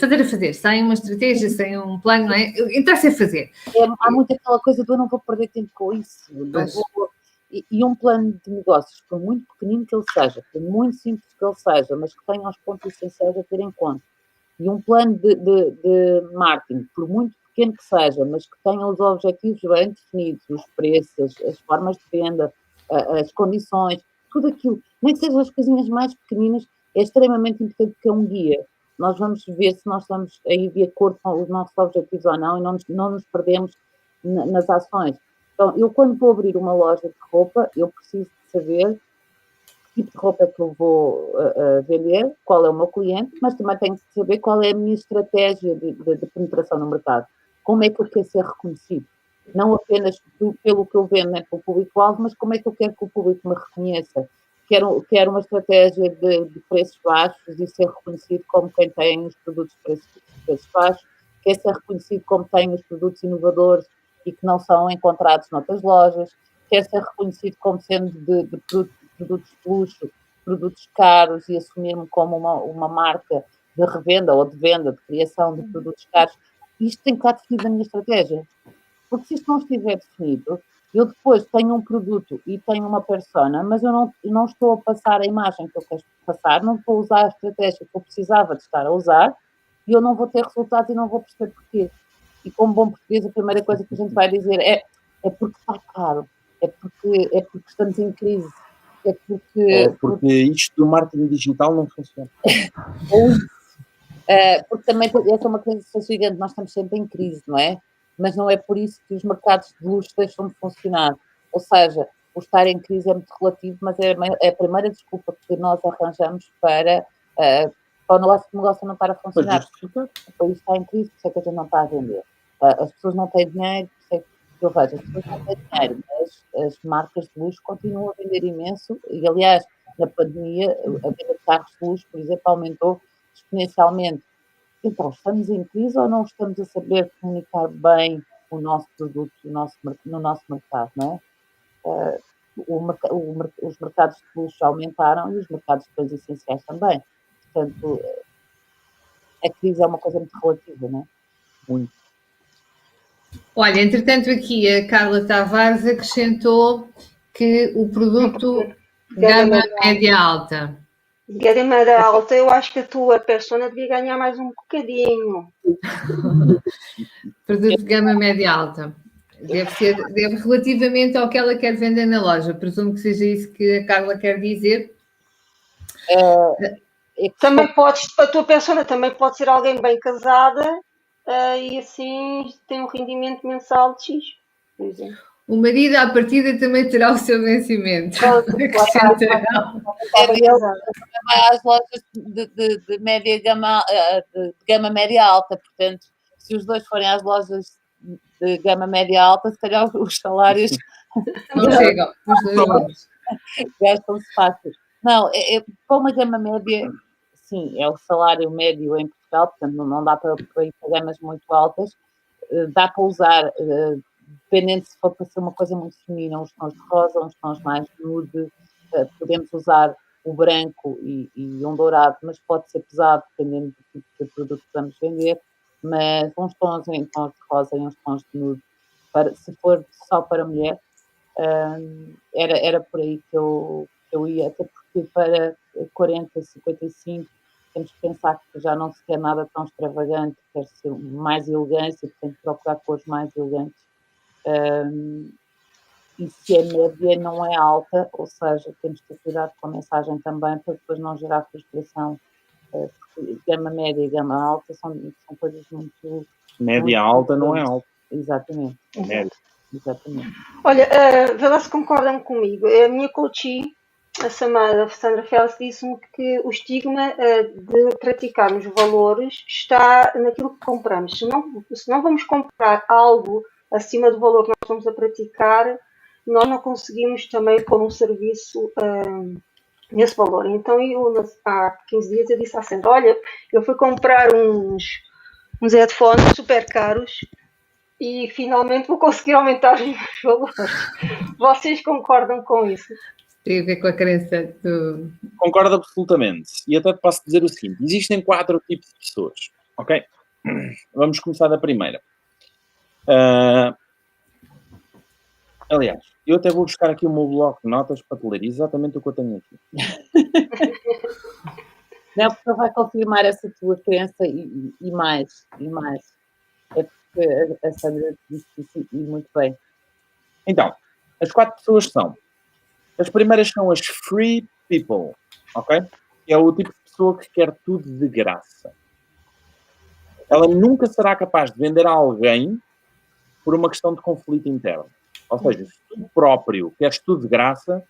sem uma estratégia, sem um plano, não é? Interessa fazer. Há muito aquela coisa do eu não vou perder tempo com isso. E um plano de negócios, por muito pequenino que ele seja, por muito simples que ele seja, mas que tenha os pontos essenciais a ter em conta. E um plano de marketing, por muito pequeno que seja, mas que tenha os objetivos bem definidos, os preços, as formas de venda, as condições, tudo aquilo, nem que sejam as coisinhas mais pequeninas, é extremamente importante porque é um guia. Nós vamos ver se nós estamos aí de acordo com os nossos objetivos ou não e não nos perdemos nas ações. Então, eu quando vou abrir uma loja de roupa, eu preciso de saber que tipo de roupa é que eu vou vender, qual é o meu cliente, mas também tenho que saber qual é a minha estratégia de penetração no mercado. Como é que eu quero ser reconhecido? Não apenas pelo que eu vendo, né, pelo público-alvo, mas como é que eu quero que o público me reconheça? Quero uma estratégia de preços baixos e ser reconhecido como quem tem os produtos de preços baixos, quer ser reconhecido como tem os produtos inovadores e que não são encontrados noutras lojas, quer ser reconhecido como sendo de produtos de luxo, produtos caros e assumir-me como uma marca de revenda ou de venda, de criação de produtos caros. Isto tem que estar definido na minha estratégia. Porque se isto não estiver definido, eu depois tenho um produto e tenho uma persona, mas eu não estou a passar a imagem que eu quero passar, não estou a usar a estratégia que eu precisava de estar a usar e eu não vou ter resultados e não vou perceber porquê. E como bom português, a primeira coisa que a gente vai dizer é porque está caro, é porque estamos em crise, é porque isto do marketing digital não funciona. Porque também essa é uma coisa gigante, nós estamos sempre em crise, não é? Mas não é por isso que os mercados de luxo deixam de funcionar. Ou seja, o estar em crise é muito relativo, mas é a primeira desculpa que nós arranjamos para o negócio não estar a funcionar. O país está em crise, por isso é que a gente não está a vender. As pessoas não têm dinheiro, por isso é que eu vejo, as pessoas não têm dinheiro, mas as marcas de luxo continuam a vender imenso e, aliás, na pandemia, a venda de carros de luxo, por exemplo, aumentou exponencialmente. Então, estamos em crise ou não estamos a saber comunicar bem o nosso produto no nosso mercado, não é? Os mercados de luxo aumentaram e os mercados de bens essenciais também. Portanto, a crise é uma coisa muito relativa, não é? Muito. Olha, entretanto aqui a Carla Tavares acrescentou que o produto gama média alta. Gama alta, eu acho que a tua persona devia ganhar mais um bocadinho. Produto de gama média alta. Deve relativamente ao que ela quer vender na loja. Presumo que seja isso que a Carla quer dizer. Também a tua persona também pode ser alguém bem casada e assim tem um rendimento mensal de X, por exemplo. O marido, à partida, também terá o seu vencimento. Vai às lojas de média gama, de gama média alta, portanto, se os dois forem às lojas de gama média alta, se calhar os salários não chegam. Gastam-se fácil. Não, para uma gama média, sim, é o salário médio em Portugal, portanto não dá para ir para gamas muito altas, dá para usar, dependendo se for para ser uma coisa muito feminina, uns tons de rosa, uns tons mais nude, podemos usar o branco e um dourado, mas pode ser pesado, dependendo do tipo de produto que vamos vender, mas uns tons em tons de rosa e uns tons de nude, se for só para mulher, era por aí que eu ia, até porque para 40, 55 temos que pensar que já não se quer nada tão extravagante, quer ser mais elegância, portanto procurar cores mais elegantes. E se a média não é alta, ou seja, temos que ter cuidado com a mensagem também para depois não gerar frustração, porque gama média e gama alta são coisas muito... Média alta não é alta. Exatamente. Média. Exatamente. Olha, vê lá se concordam comigo. A minha coachee, a Sandra Félix, disse-me que o estigma de praticarmos valores está naquilo que compramos. Se não vamos comprar algo acima do valor que nós estamos a praticar, nós não conseguimos também pôr um serviço nesse valor. Então, há 15 dias eu disse à Sandra, olha, eu fui comprar uns headphones super caros e finalmente vou conseguir aumentar os meus valores. Vocês concordam com isso? Tem a ver com a crença do... Concordo absolutamente. E até te posso dizer o seguinte, existem 4 tipos de pessoas, ok? Vamos começar da primeira. Aliás, eu até vou buscar aqui o meu bloco de notas para te ler exatamente o que eu tenho aqui. Não, porque vai confirmar essa tua crença e mais. É porque a Sandra disse isso e muito bem. Então, as 4 pessoas são... As primeiras são as free people, ok? É o tipo de pessoa que quer tudo de graça. Ela nunca será capaz de vender a alguém por uma questão de conflito interno. Ou seja, se tu próprio queres tudo de graça,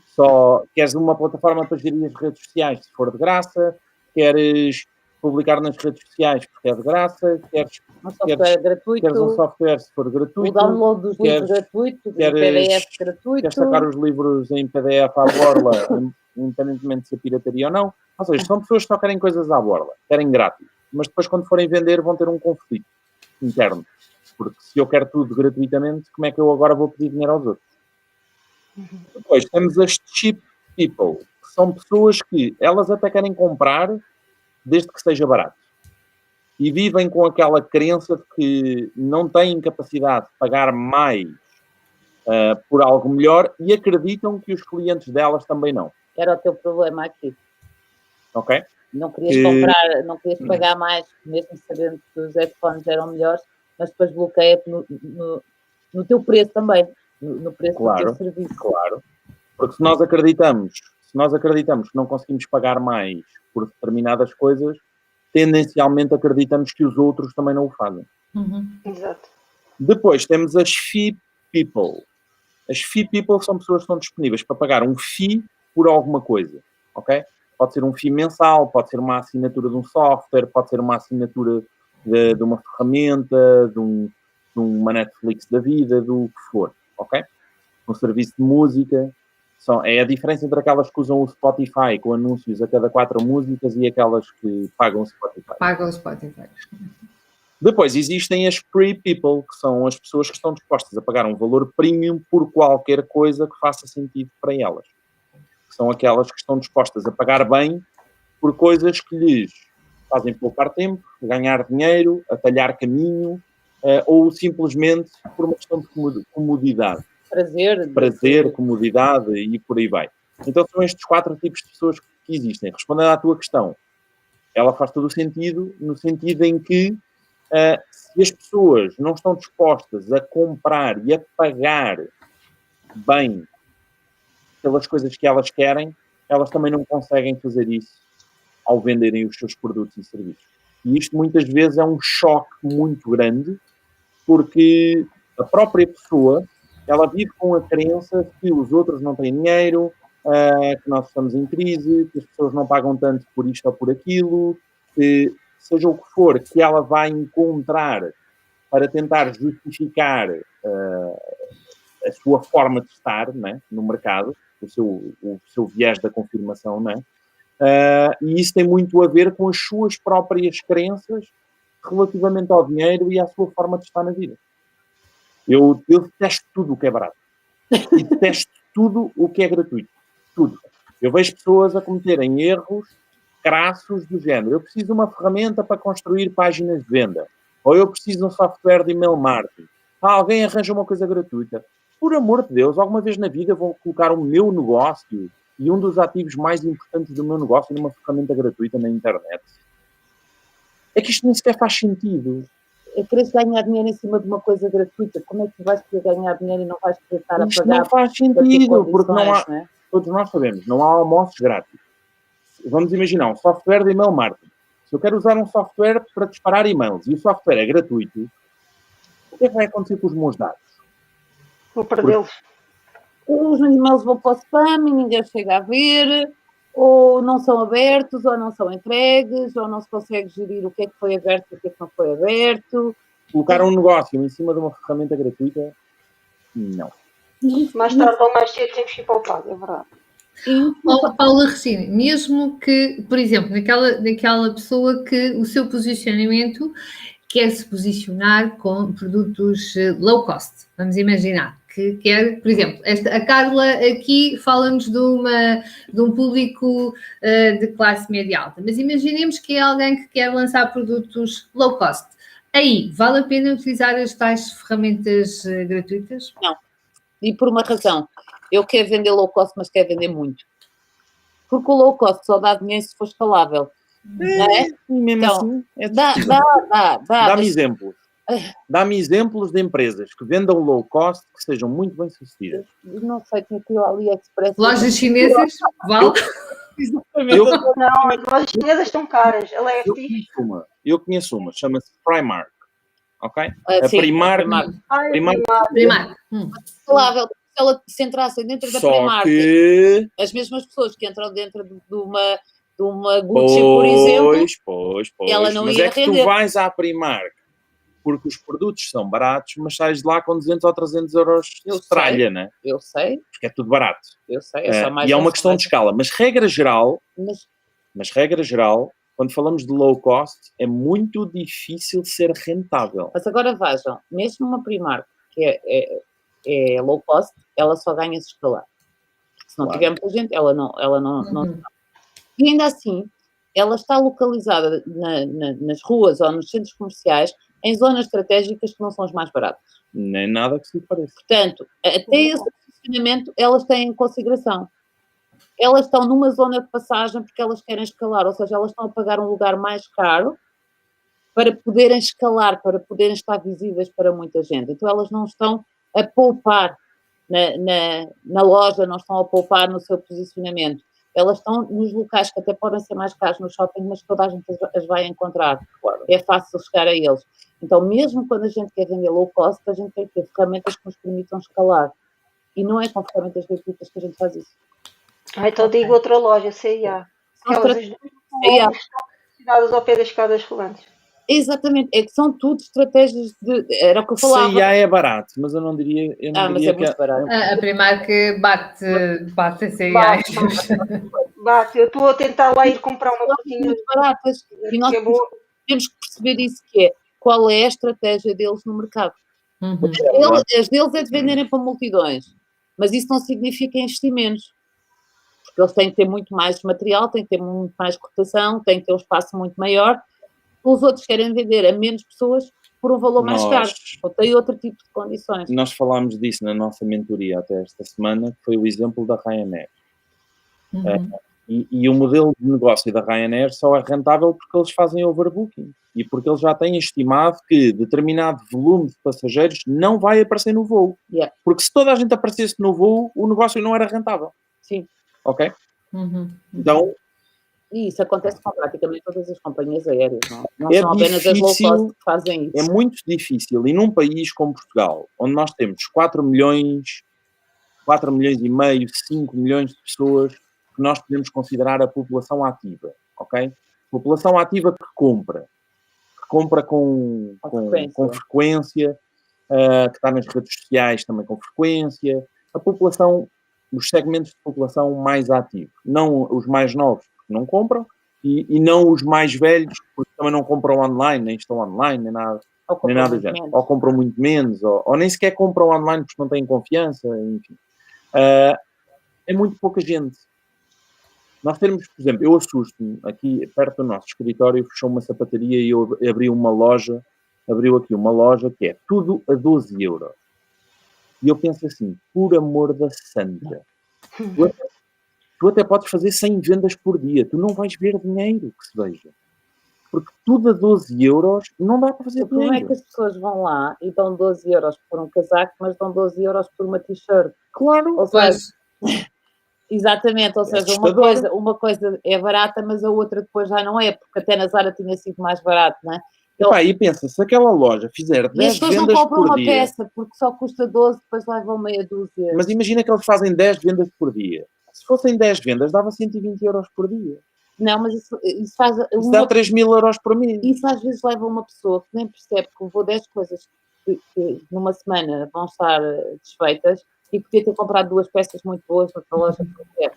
só queres uma plataforma para gerir as redes sociais se for de graça, queres publicar nas redes sociais porque é de graça, queres um software gratuito, queres um software se for gratuito, o download dos livros gratuito, o PDF gratuito, queres sacar os livros em PDF à borla, independentemente de ser pirataria ou não. Ou seja, são pessoas que só querem coisas à borla, querem grátis, mas depois quando forem vender vão ter um conflito interno. Porque se eu quero tudo gratuitamente, como é que eu agora vou pedir dinheiro aos outros? Depois temos as cheap people, que são pessoas que elas até querem comprar desde que seja barato. E vivem com aquela crença de que não têm capacidade de pagar mais por algo melhor e acreditam que os clientes delas também não. Era o teu problema aqui. Ok? Não querias comprar, não querias pagar mais, mesmo sabendo que os headphones eram melhores, mas depois bloqueia-te no teu preço também, no preço do teu serviço. Claro, porque se nós acreditamos que não conseguimos pagar mais por determinadas coisas, tendencialmente acreditamos que os outros também não o fazem. Exato. Depois temos as fee people, As fee people são pessoas que estão disponíveis para pagar um fee por alguma coisa, ok? Pode ser um fee mensal, pode ser uma assinatura de um software, pode ser uma assinatura de uma ferramenta, de uma Netflix da vida, do que for, ok? Um serviço de música. É a diferença entre aquelas que usam o Spotify com anúncios a cada 4 músicas e aquelas que pagam o Spotify. Pagam o Spotify. Depois existem as free people, que são as pessoas que estão dispostas a pagar um valor premium por qualquer coisa que faça sentido para elas. São aquelas que estão dispostas a pagar bem por coisas que lhes fazem poupar tempo, ganhar dinheiro, atalhar caminho, ou simplesmente por uma questão de comodidade. Prazer, comodidade e por aí vai. Então são estes 4 tipos de pessoas que existem. Respondendo à tua questão, ela faz todo o sentido, no sentido em que se as pessoas não estão dispostas a comprar e a pagar bem pelas coisas que elas querem, elas também não conseguem fazer isso ao venderem os seus produtos e serviços. E isto muitas vezes é um choque muito grande, porque a própria pessoa, ela vive com a crença que os outros não têm dinheiro, que nós estamos em crise, que as pessoas não pagam tanto por isto ou por aquilo, que seja o que for que ela vai encontrar para tentar justificar a sua forma de estar, né, no mercado, o seu viés da confirmação, né? E isso tem muito a ver com as suas próprias crenças relativamente ao dinheiro e à sua forma de estar na vida. Eu detesto tudo o que é barato. E detesto tudo o que é gratuito. Tudo. Eu vejo pessoas a cometerem erros crassos do género. Eu preciso de uma ferramenta para construir páginas de venda. Ou eu preciso de um software de email marketing. Alguém arranja uma coisa gratuita. Por amor de Deus, alguma vez na vida vou colocar o meu negócio e um dos ativos mais importantes do meu negócio numa ferramenta gratuita na internet. É que isto nem sequer faz sentido. É querer ganhar dinheiro em cima de uma coisa gratuita. Como é que vais querer ganhar dinheiro e não vais querer estar a Isto pagar? não faz sentido, porque não há, né? todos nós sabemos, não há almoços grátis. Vamos imaginar um software de email marketing. Se eu quero usar um software para disparar e-mails e o software é gratuito, o que é que vai acontecer com os meus dados? Vou perdê-los. Os e-mails vão para o spam e ninguém chega a ver, ou não são abertos, ou não são entregues, ou não se consegue gerir o que é que foi aberto e o que é que não foi aberto. Colocar um negócio em cima de uma ferramenta gratuita, não. Mais tarde ou mais cedo temos que ir para o pago, é verdade. Paula Regina, mesmo que, por exemplo, naquela pessoa que o seu posicionamento quer se posicionar com produtos low cost, vamos imaginar, que quer, por exemplo, a Carla aqui fala-nos de um público de classe média alta, mas imaginemos que é alguém que quer lançar produtos low cost. Aí, vale a pena utilizar as tais ferramentas gratuitas? Não. E por uma razão. Eu quero vender low cost, mas quero vender muito. Porque o low cost só dá dinheiro se for escalável. Não é? Mesmo Então, assim, dá. Dá-me exemplos. Dá-me exemplos de empresas que vendam low cost que sejam muito bem sucedidas. Não sei, tinha que ir ao AliExpress. Lojas chinesas? Vale? Não, as lojas chinesas estão caras. A LFT. Eu conheço uma, chama-se Primark. Ok? A Primark. Primark. Escalável. Se ela se entrasse dentro da Só Primark, que... as mesmas pessoas que entram dentro de uma Gucci, por exemplo, Pois. ela não mas ia é que render. tu vais à Primark porque os produtos são baratos, mas sais de lá com 200 ou 300 euros de tralha, né? Eu sei. Porque é tudo barato. Eu sei. É só mais e é uma questão de escala. Mas regra geral, quando falamos de low cost, é muito difícil ser rentável. Mas agora vejam, mesmo uma Primark que é low cost, ela só ganha se escalar. Se não tiver muita gente, ela não. E ainda assim, ela está localizada nas ruas ou nos centros comerciais em zonas estratégicas que não são as mais baratas. Nem nada que se pareça. Portanto, até esse posicionamento elas têm em consideração. Elas estão numa zona de passagem porque elas querem escalar, ou seja, elas estão a pagar um lugar mais caro para poderem escalar, para poderem estar visíveis para muita gente. Então elas não estão a poupar na loja, não estão a poupar no seu posicionamento. Elas estão nos locais que até podem ser mais caros no shopping, mas toda a gente as vai encontrar. É fácil chegar a eles. Então, mesmo quando a gente quer vender low cost, a gente tem que ter ferramentas que nos permitam escalar. E não é com ferramentas gratuitas que a gente faz isso. Então digo outra loja, CIA. São Aquelas CIA. tiradas ao pé das escadas rolantes. Exatamente, é que são tudo estratégias de. Era o que eu falava. CIA é barato, mas eu não diria. Mas é muito barato. A Primark bate a CIA. Bate, eu estou a tentar lá ir comprar uma São coisinha. muito baratas. E nós temos que perceber isso, que é qual é a estratégia deles no mercado. As deles é de venderem para multidões, mas isso não significa investimentos. Porque eles têm que ter muito mais material, têm que ter muito mais cotação, têm que ter um espaço muito maior. Os outros querem vender a menos pessoas por um valor mais caro, ou tem outro tipo de condições. Nós falámos disso na nossa mentoria até esta semana, que foi o exemplo da Ryanair. E o modelo de negócio da Ryanair só é rentável porque eles fazem overbooking e porque eles já têm estimado que determinado volume de passageiros não vai aparecer no voo. Porque se toda a gente aparecesse no voo, o negócio não era rentável. Sim. Ok? Então... E isso acontece com praticamente todas as companhias aéreas, não são apenas as low cost que fazem isso. É muito difícil, e num país como Portugal, onde nós temos 4 milhões e meio, 5 milhões de pessoas, que nós podemos considerar a população ativa, ok? População ativa que compra com frequência, que está nas redes sociais também com frequência, a população, os segmentos de população mais ativos, não os mais novos, não compram, e não os mais velhos, porque também não compram online, nem estão online, nem nada do género. Ou compram muito menos, ou nem sequer compram online porque não têm confiança, enfim. É muito pouca gente. Nós temos, por exemplo, eu assusto-me, aqui perto do nosso escritório, fechou uma sapataria e eu abriu aqui uma loja que é tudo a 12 euros. E eu penso assim, por amor da santa, tu até podes fazer 100 vendas por dia. Tu não vais ver dinheiro que se veja. Porque tudo a 12 euros não dá para fazer dinheiro. Como é que as pessoas vão lá e dão 12 euros por um casaco, mas dão 12 euros por uma t-shirt? Claro. Ou seja, exatamente. Ou seja, uma coisa é barata, mas a outra depois já não é. Porque até na Zara tinha sido mais barato, não é? E pensa, se aquela loja fizer 10 vendas por dia... E as pessoas não compram uma peça, porque só custa 12, depois levam meia dúzia. Mas imagina que eles fazem 10 vendas por dia. Se fossem 10 vendas, dava 120 euros por dia. Não, mas isso faz... Isso dá 3 mil euros por mês. Isso às vezes leva uma pessoa que nem percebe que levou 10 coisas que numa semana vão estar desfeitas e podia ter comprado 2 peças muito boas noutra loja que não quer.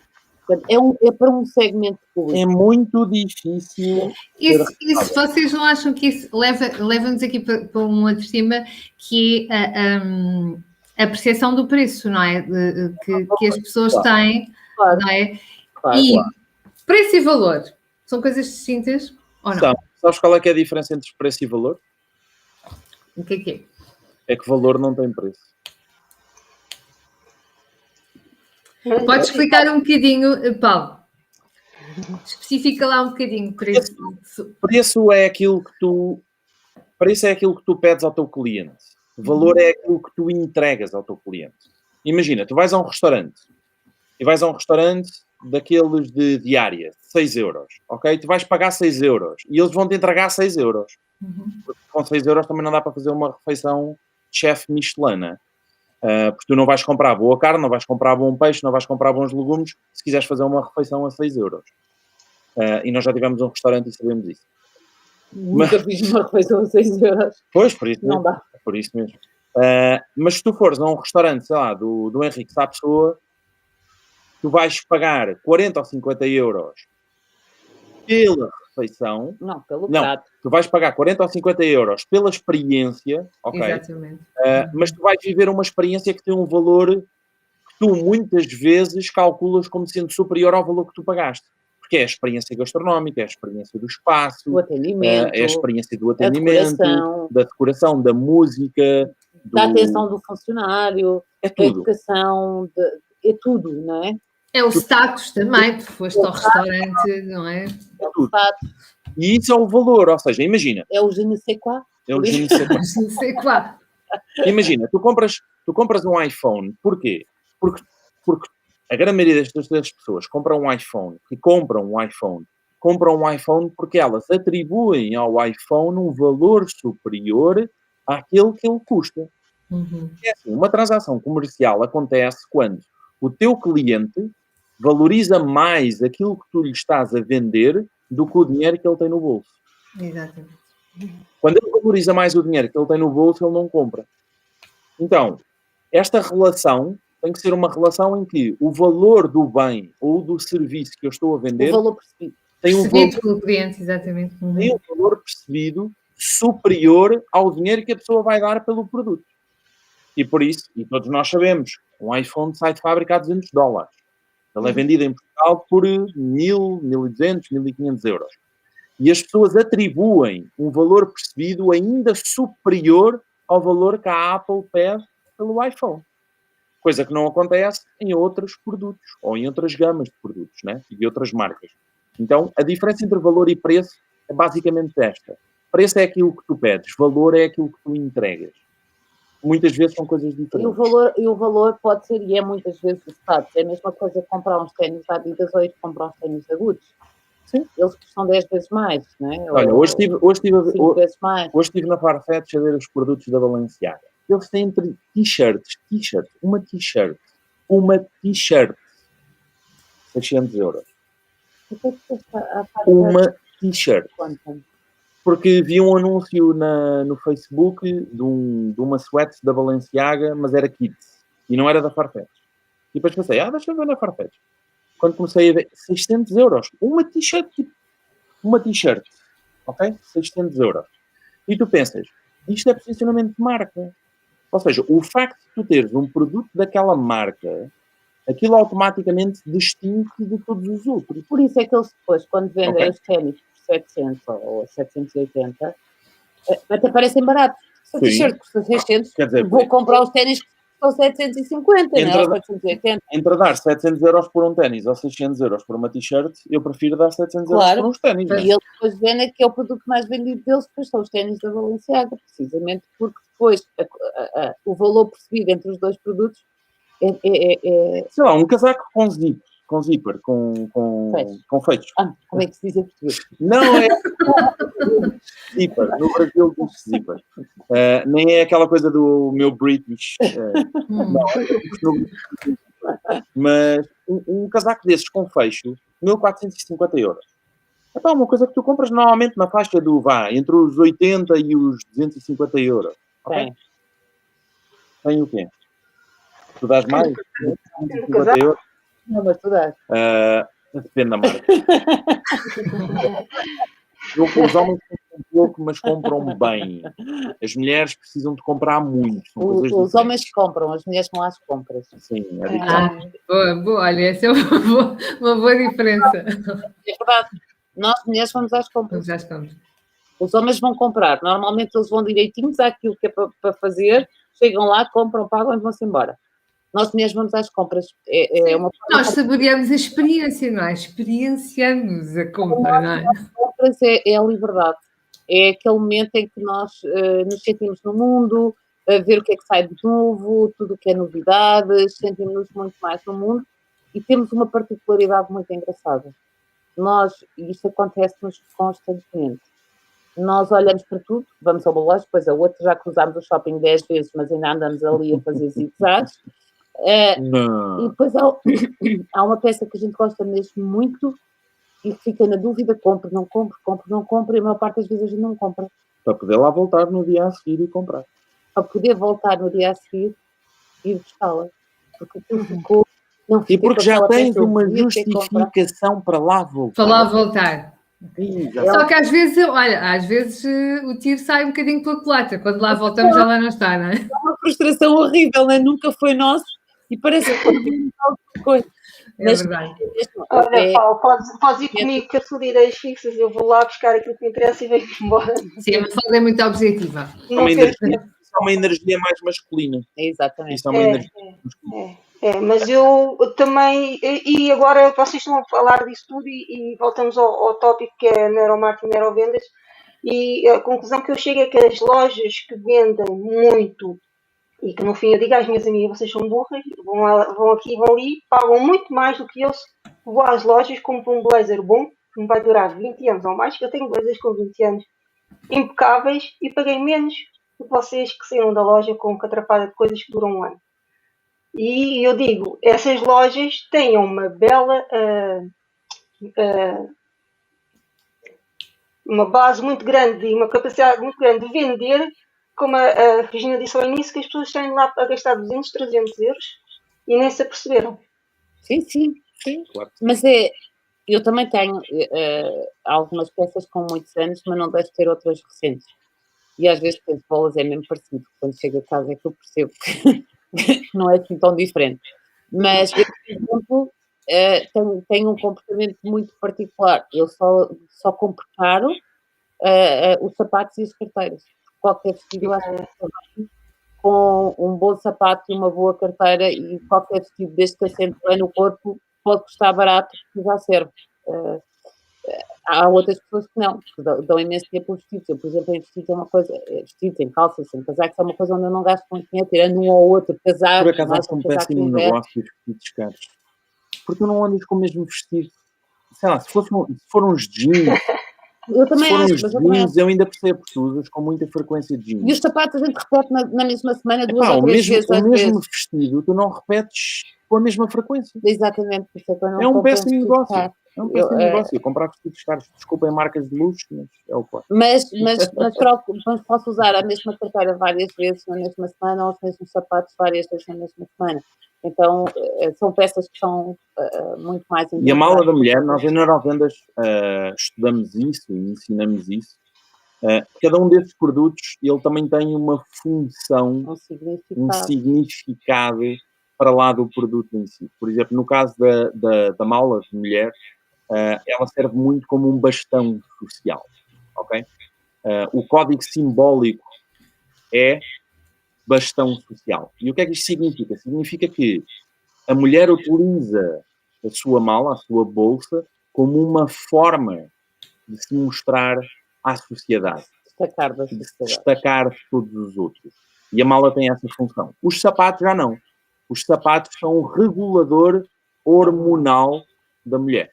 Portanto, é para um segmento público. É muito difícil. E se vocês não acham que isso leva-nos aqui para um outro tema, que é a percepção do preço, não é? Que as pessoas têm, não é? Preço e valor são coisas distintas ou não? Sabes qual é que é a diferença entre preço e valor? O que é? É que valor não tem preço. Podes explicar um bocadinho, Paulo? Especifica lá um bocadinho. Preço é aquilo que tu pedes ao teu cliente. Valor é aquilo que tu entregas ao teu cliente. Imagina, tu vais a um restaurante daqueles de diária, 6 euros, ok? Tu vais pagar 6 euros e eles vão te entregar 6 euros. Porque com 6 euros também não dá para fazer uma refeição de chefe Michelin. Porque tu não vais comprar boa carne, não vais comprar bom peixe, não vais comprar bons legumes se quiseres fazer uma refeição a 6 euros. E nós já tivemos um restaurante e sabemos isso. Nunca fiz uma refeição a 6 euros. Pois, por isso não mesmo. Dá. Por isso mesmo. Mas se tu fores a um restaurante, sei lá, do Henrique Sá Pessoa, tu vais pagar 40 ou 50 euros pela refeição. Não, pelo prato. Tu vais pagar 40 ou 50 euros pela experiência, ok? Exatamente. Mas tu vais viver uma experiência que tem um valor que tu muitas vezes calculas como sendo superior ao valor que tu pagaste. Porque é a experiência gastronómica, é a experiência do espaço, do atendimento, é a experiência do atendimento, da decoração, da música, da atenção do funcionário, da educação, é tudo, não é? É o status também, porque foste ao restaurante, não é? É tudo. E isso é o valor, ou seja, imagina. É o je ne sais quoi. É o je ne sais quoi. Imagina, tu compras um iPhone, porquê? Porque a grande maioria das pessoas compram um iPhone porque elas atribuem ao iPhone um valor superior àquele que ele custa. É assim, uma transação comercial acontece quando o teu cliente valoriza mais aquilo que tu lhe estás a vender do que o dinheiro que ele tem no bolso. Exatamente. Quando ele valoriza mais o dinheiro que ele tem no bolso, ele não compra. Então, esta relação tem que ser uma relação em que o valor do bem ou do serviço que eu estou a O vender valor percebido. tem um Percebido pelo cliente, exatamente. tem um valor percebido superior ao dinheiro que a pessoa vai dar pelo produto. E por isso, e todos nós sabemos, um iPhone sai de fábrica a $200. Ele é vendido em Portugal por 1.000, 1.200, 1.500 euros. E as pessoas atribuem um valor percebido ainda superior ao valor que a Apple pede pelo iPhone. Coisa que não acontece em outros produtos, ou em outras gamas de produtos, né? E de outras marcas. Então, a diferença entre valor e preço é basicamente esta. Preço é aquilo que tu pedes, valor é aquilo que tu entregas. Muitas vezes são coisas diferentes. E o valor pode ser, e é muitas vezes o status. É a mesma coisa que comprar uns ténis da Adidas ou ir comprar uns ténis da Gucci. Sim. Eles custam 10 vezes mais, não é? Olha, hoje vezes mais. estive na Farfetch a ver os produtos da Balenciaga. Eles têm entre t-shirts, uma t-shirt, 600 euros. Uma t-shirt. Porque vi um anúncio no Facebook de uma sweat da Balenciaga, mas era kids. E não era da Farfetch. E depois pensei, deixa eu ver na Farfetch. Quando comecei a ver, 600 euros. Uma t-shirt. Ok? 600 euros. E tu pensas, isto é posicionamento de marca. Ou seja, o facto de tu teres um produto daquela marca, aquilo automaticamente distingue-te de todos os outros. Por isso é que eles depois, quando vendem os ténis por 700 ou 780, até parecem baratos. Se a t-shirt custa 600, quer dizer, vou comprar os ténis que custam 750, não é? 780. Entre dar 700 euros por um ténis ou 600 euros por uma t-shirt, eu prefiro dar 700 euros por uns ténis. E eles depois vendem que é o produto mais vendido deles, depois são os ténis da Balenciaga, precisamente porque depois o valor percebido entre os dois produtos é... Sei lá, um casaco com zíper, com fechos. Como é que se diz em português? Não é zíper, no Brasil diz zíper. Nem é aquela coisa do meu British. Não, mas um casaco desses com fecho, 1.450 euros. É uma coisa que tu compras normalmente na faixa entre os 80 e os 250 euros. Ok? Tem o quê? Tu dás mais? 250 euros? Não, mas tu dás. Depende da marca. Os homens compram pouco, mas compram bem. As mulheres precisam de comprar muito. Os homens compram, as mulheres vão às compras. Sim, é diferente. Boa, olha, essa é uma boa diferença. É verdade. Nós, mulheres, vamos às compras. Vamos às compras. Os homens vão comprar. Normalmente eles vão direitinhos àquilo que é para fazer, chegam lá, compram, pagam e vão-se embora. Nós mesmos vamos às compras. Nós saboreamos a experiência, não é? Experienciamos a compra, não é? As compras é a liberdade. É aquele momento em que nós nos sentimos no mundo, a ver o que é que sai de novo, tudo o que é novidades, sentimos-nos muito mais no mundo e temos uma particularidade muito engraçada. E isto acontece-nos constantemente. Nós olhamos para tudo, vamos a uma loja, depois a outra, já cruzámos o shopping 10 vezes, mas ainda andamos ali a fazer zigue-zagues. E depois há uma peça que a gente gosta mesmo muito e que fica na dúvida, compro, não compro, e a maior parte das vezes a gente não compra. Para poder lá voltar no dia a seguir e comprar. Para poder voltar no dia a seguir e buscá-la. Porque aquilo ficou... E porque já tens uma justificação para lá voltar. Para lá voltar. Só que às vezes o tiro sai um bocadinho pela culatra. Quando lá voltamos já lá não está, não é? É uma frustração horrível, não é? Nunca foi nosso e parece que foi alguma coisa. É verdade. Olha, Paulo, podes ir comigo que eu sou de ideias fixas, eu vou lá buscar aquilo que me interessa e venho embora. Sim, a Mafalda é muito objetiva. Isso é uma energia mais masculina. Exatamente. Isso é uma energia mais masculina. Mas eu também, e agora vocês estão a falar disso tudo e voltamos ao tópico que é neuromarketing, neurovendas, e a conclusão que eu chego é que as lojas que vendem muito, e que no fim eu digo às minhas amigas, vocês são burras, vão aqui, vão ali, pagam muito mais do que eu, vou às lojas, compro um blazer bom, que me vai durar 20 anos ou mais, que eu tenho blazers com 20 anos impecáveis, e paguei menos do que vocês que saíram da loja com catrafada de coisas que duram um ano. E eu digo, essas lojas têm uma bela uma base muito grande e uma capacidade muito grande de vender, como a Regina disse ao início, que as pessoas estão lá a gastar 200, 300 euros e nem se aperceberam. Sim, sim. Claro. Mas eu também tenho algumas peças com muitos anos, mas não deve ter outras recentes. E às vezes penso, bolas é mesmo parecido. Quando chego a casa é que eu percebo que não é assim tão diferente. Mas eu, por exemplo, tenho um comportamento muito particular. Eu só compro caro os sapatos e as carteiras. Qualquer vestido eu acho que com um bom sapato e uma boa carteira, e qualquer vestido desde que assente bem no corpo pode custar barato, porque já serve. Há outras pessoas que não, que dão imenso tempo por vestidos. Eu, por exemplo, em vestidos é uma coisa, vestidos, em calças, em casacos, é uma coisa onde eu não gasto muito dinheiro, tirando um ou outro casaco. Por acaso acho um péssimo negócio os vestidos caros. Porque tu não andas com o mesmo vestido. Sei lá, se foram uns jeans, eu também acho, mas jeans, eu ainda percebo, porque tu usas com muita frequência de jeans. E os sapatos a gente repete na mesma semana, duas ou três vezes. O mesmo vestido tu não repetes com a mesma frequência. Exatamente. É um péssimo negócio. É um péssimo negócio. Comprar vestidos caros, desculpem marcas de luxo, mas é o que é. Mas posso usar a mesma carteira várias vezes na mesma semana, ou os mesmos sapatos várias vezes na mesma semana. Então, são peças que são muito mais importantes. E a mala da mulher, nós em Neurovendas estudamos isso e ensinamos isso. Cada um desses produtos, ele também tem uma função, um significado para lá do produto em si. Por exemplo, no caso da mala de mulher, ela serve muito como um bastão social, ok? O código simbólico é bastão social. E o que é que isto significa? Significa que a mulher utiliza a sua mala, a sua bolsa, como uma forma de se mostrar à sociedade. De se destacar de todos os outros. E a mala tem essa função. Os sapatos já não. Os sapatos são o regulador hormonal da mulher.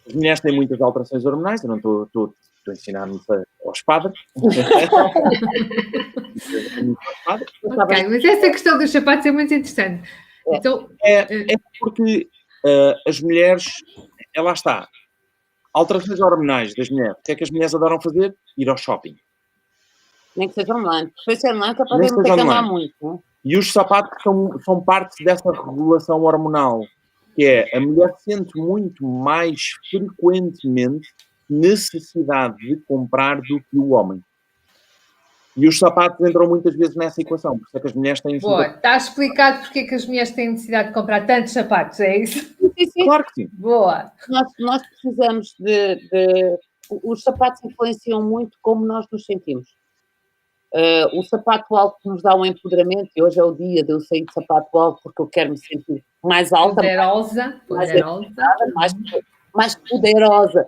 As mulheres têm muitas alterações hormonais, eu não estou a ensinar-me aos padres. Ok, mas essa questão dos sapatos é muito interessante. Então, é porque as mulheres, lá está, alterações hormonais das mulheres. O que é que as mulheres adoram fazer? Ir ao shopping. Nem que seja online. Se for online, é para ver não ter que andar muito. Não? E os sapatos são parte dessa regulação hormonal, que é a mulher sente muito mais frequentemente necessidade de comprar do que o homem. E os sapatos entram muitas vezes nessa equação, por isso é que as mulheres têm... Boa, está explicado porque é que as mulheres têm necessidade de comprar tantos sapatos, é isso? Sim. Claro que sim. Boa. Nós precisamos de... Os sapatos influenciam muito como nós nos sentimos. O sapato alto nos dá um empoderamento, e hoje é o dia de eu sair de sapato alto porque eu quero me sentir mais alta, mais poderosa.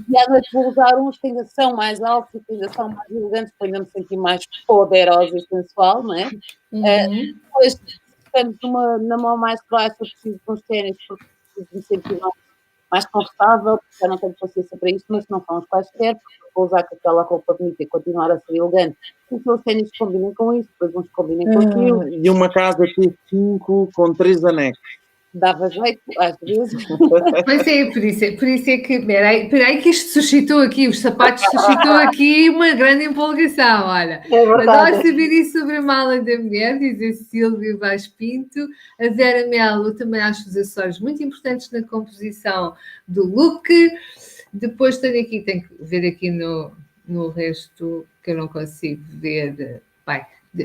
E à noite vou usar uns que ainda são mais altos e que ainda são mais elegantes, para ainda me sentir mais poderosa e sensual, não é? Depois, se estamos na mão mais baixa, eu preciso de uns ténis porque preciso me sentir mais confortável, porque já não tenho paciência para isto, mas não são os quaisquer, porque vou usar com aquela roupa bonita e continuar a ser elegante. Então os ténis combinem com isso, depois uns combinem com aquilo. E uma casa T5 com 3 anexos. Dava jeito, às vezes. Mas por isso é que, peraí que isto suscitou aqui, os sapatos suscitou aqui uma grande empolgação, olha. Adoro saber isso sobre a mala da mulher, diz a Silvia Vaz Pinto. A Vera Melo também acho os acessórios muito importantes na composição do look. Depois tenho que ver aqui no resto, que eu não consigo ver.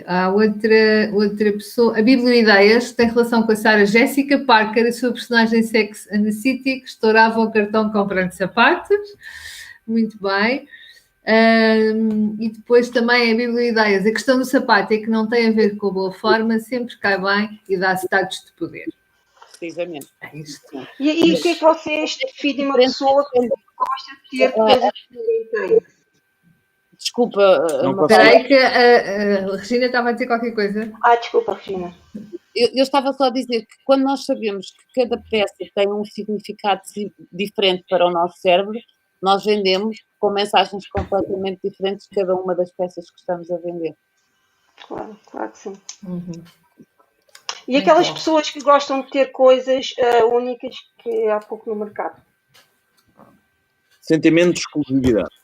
Há outra pessoa, a Biblioideias tem relação com a Sarah Jessica Parker, a sua personagem Sex and the City, que estourava o cartão comprando sapatos. Muito bem. E depois também a Biblioideias, a questão do sapato é que não tem a ver com a boa forma, sempre cai bem e dá status de poder. Precisamente. É isto. E o que é que vocês definem uma pessoa que gosta de ter coisas que ninguém tem? Desculpa. Espera aí que a Regina estava a dizer qualquer coisa. Desculpa, Regina. Eu estava só a dizer que quando nós sabemos que cada peça tem um significado diferente para o nosso cérebro, nós vendemos com mensagens completamente diferentes de cada uma das peças que estamos a vender. Claro, claro que sim. Uhum. E aquelas bom. pessoas que gostam de ter coisas únicas que há pouco no mercado. Sentimento de exclusividade.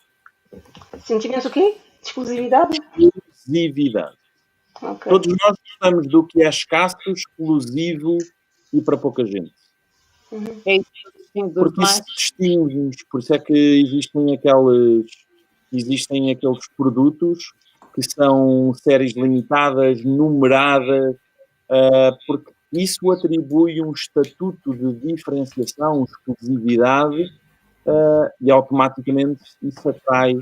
Sentimentos o quê? De exclusividade? Exclusividade. Ok. Todos nós gostamos do que é escasso, exclusivo e para pouca gente. Uhum. É isso que distingue dos Porque isso mais. distingue-nos, por isso é que existem aqueles produtos que são séries limitadas, numeradas, porque isso atribui um estatuto de diferenciação, exclusividade, e automaticamente isso atrai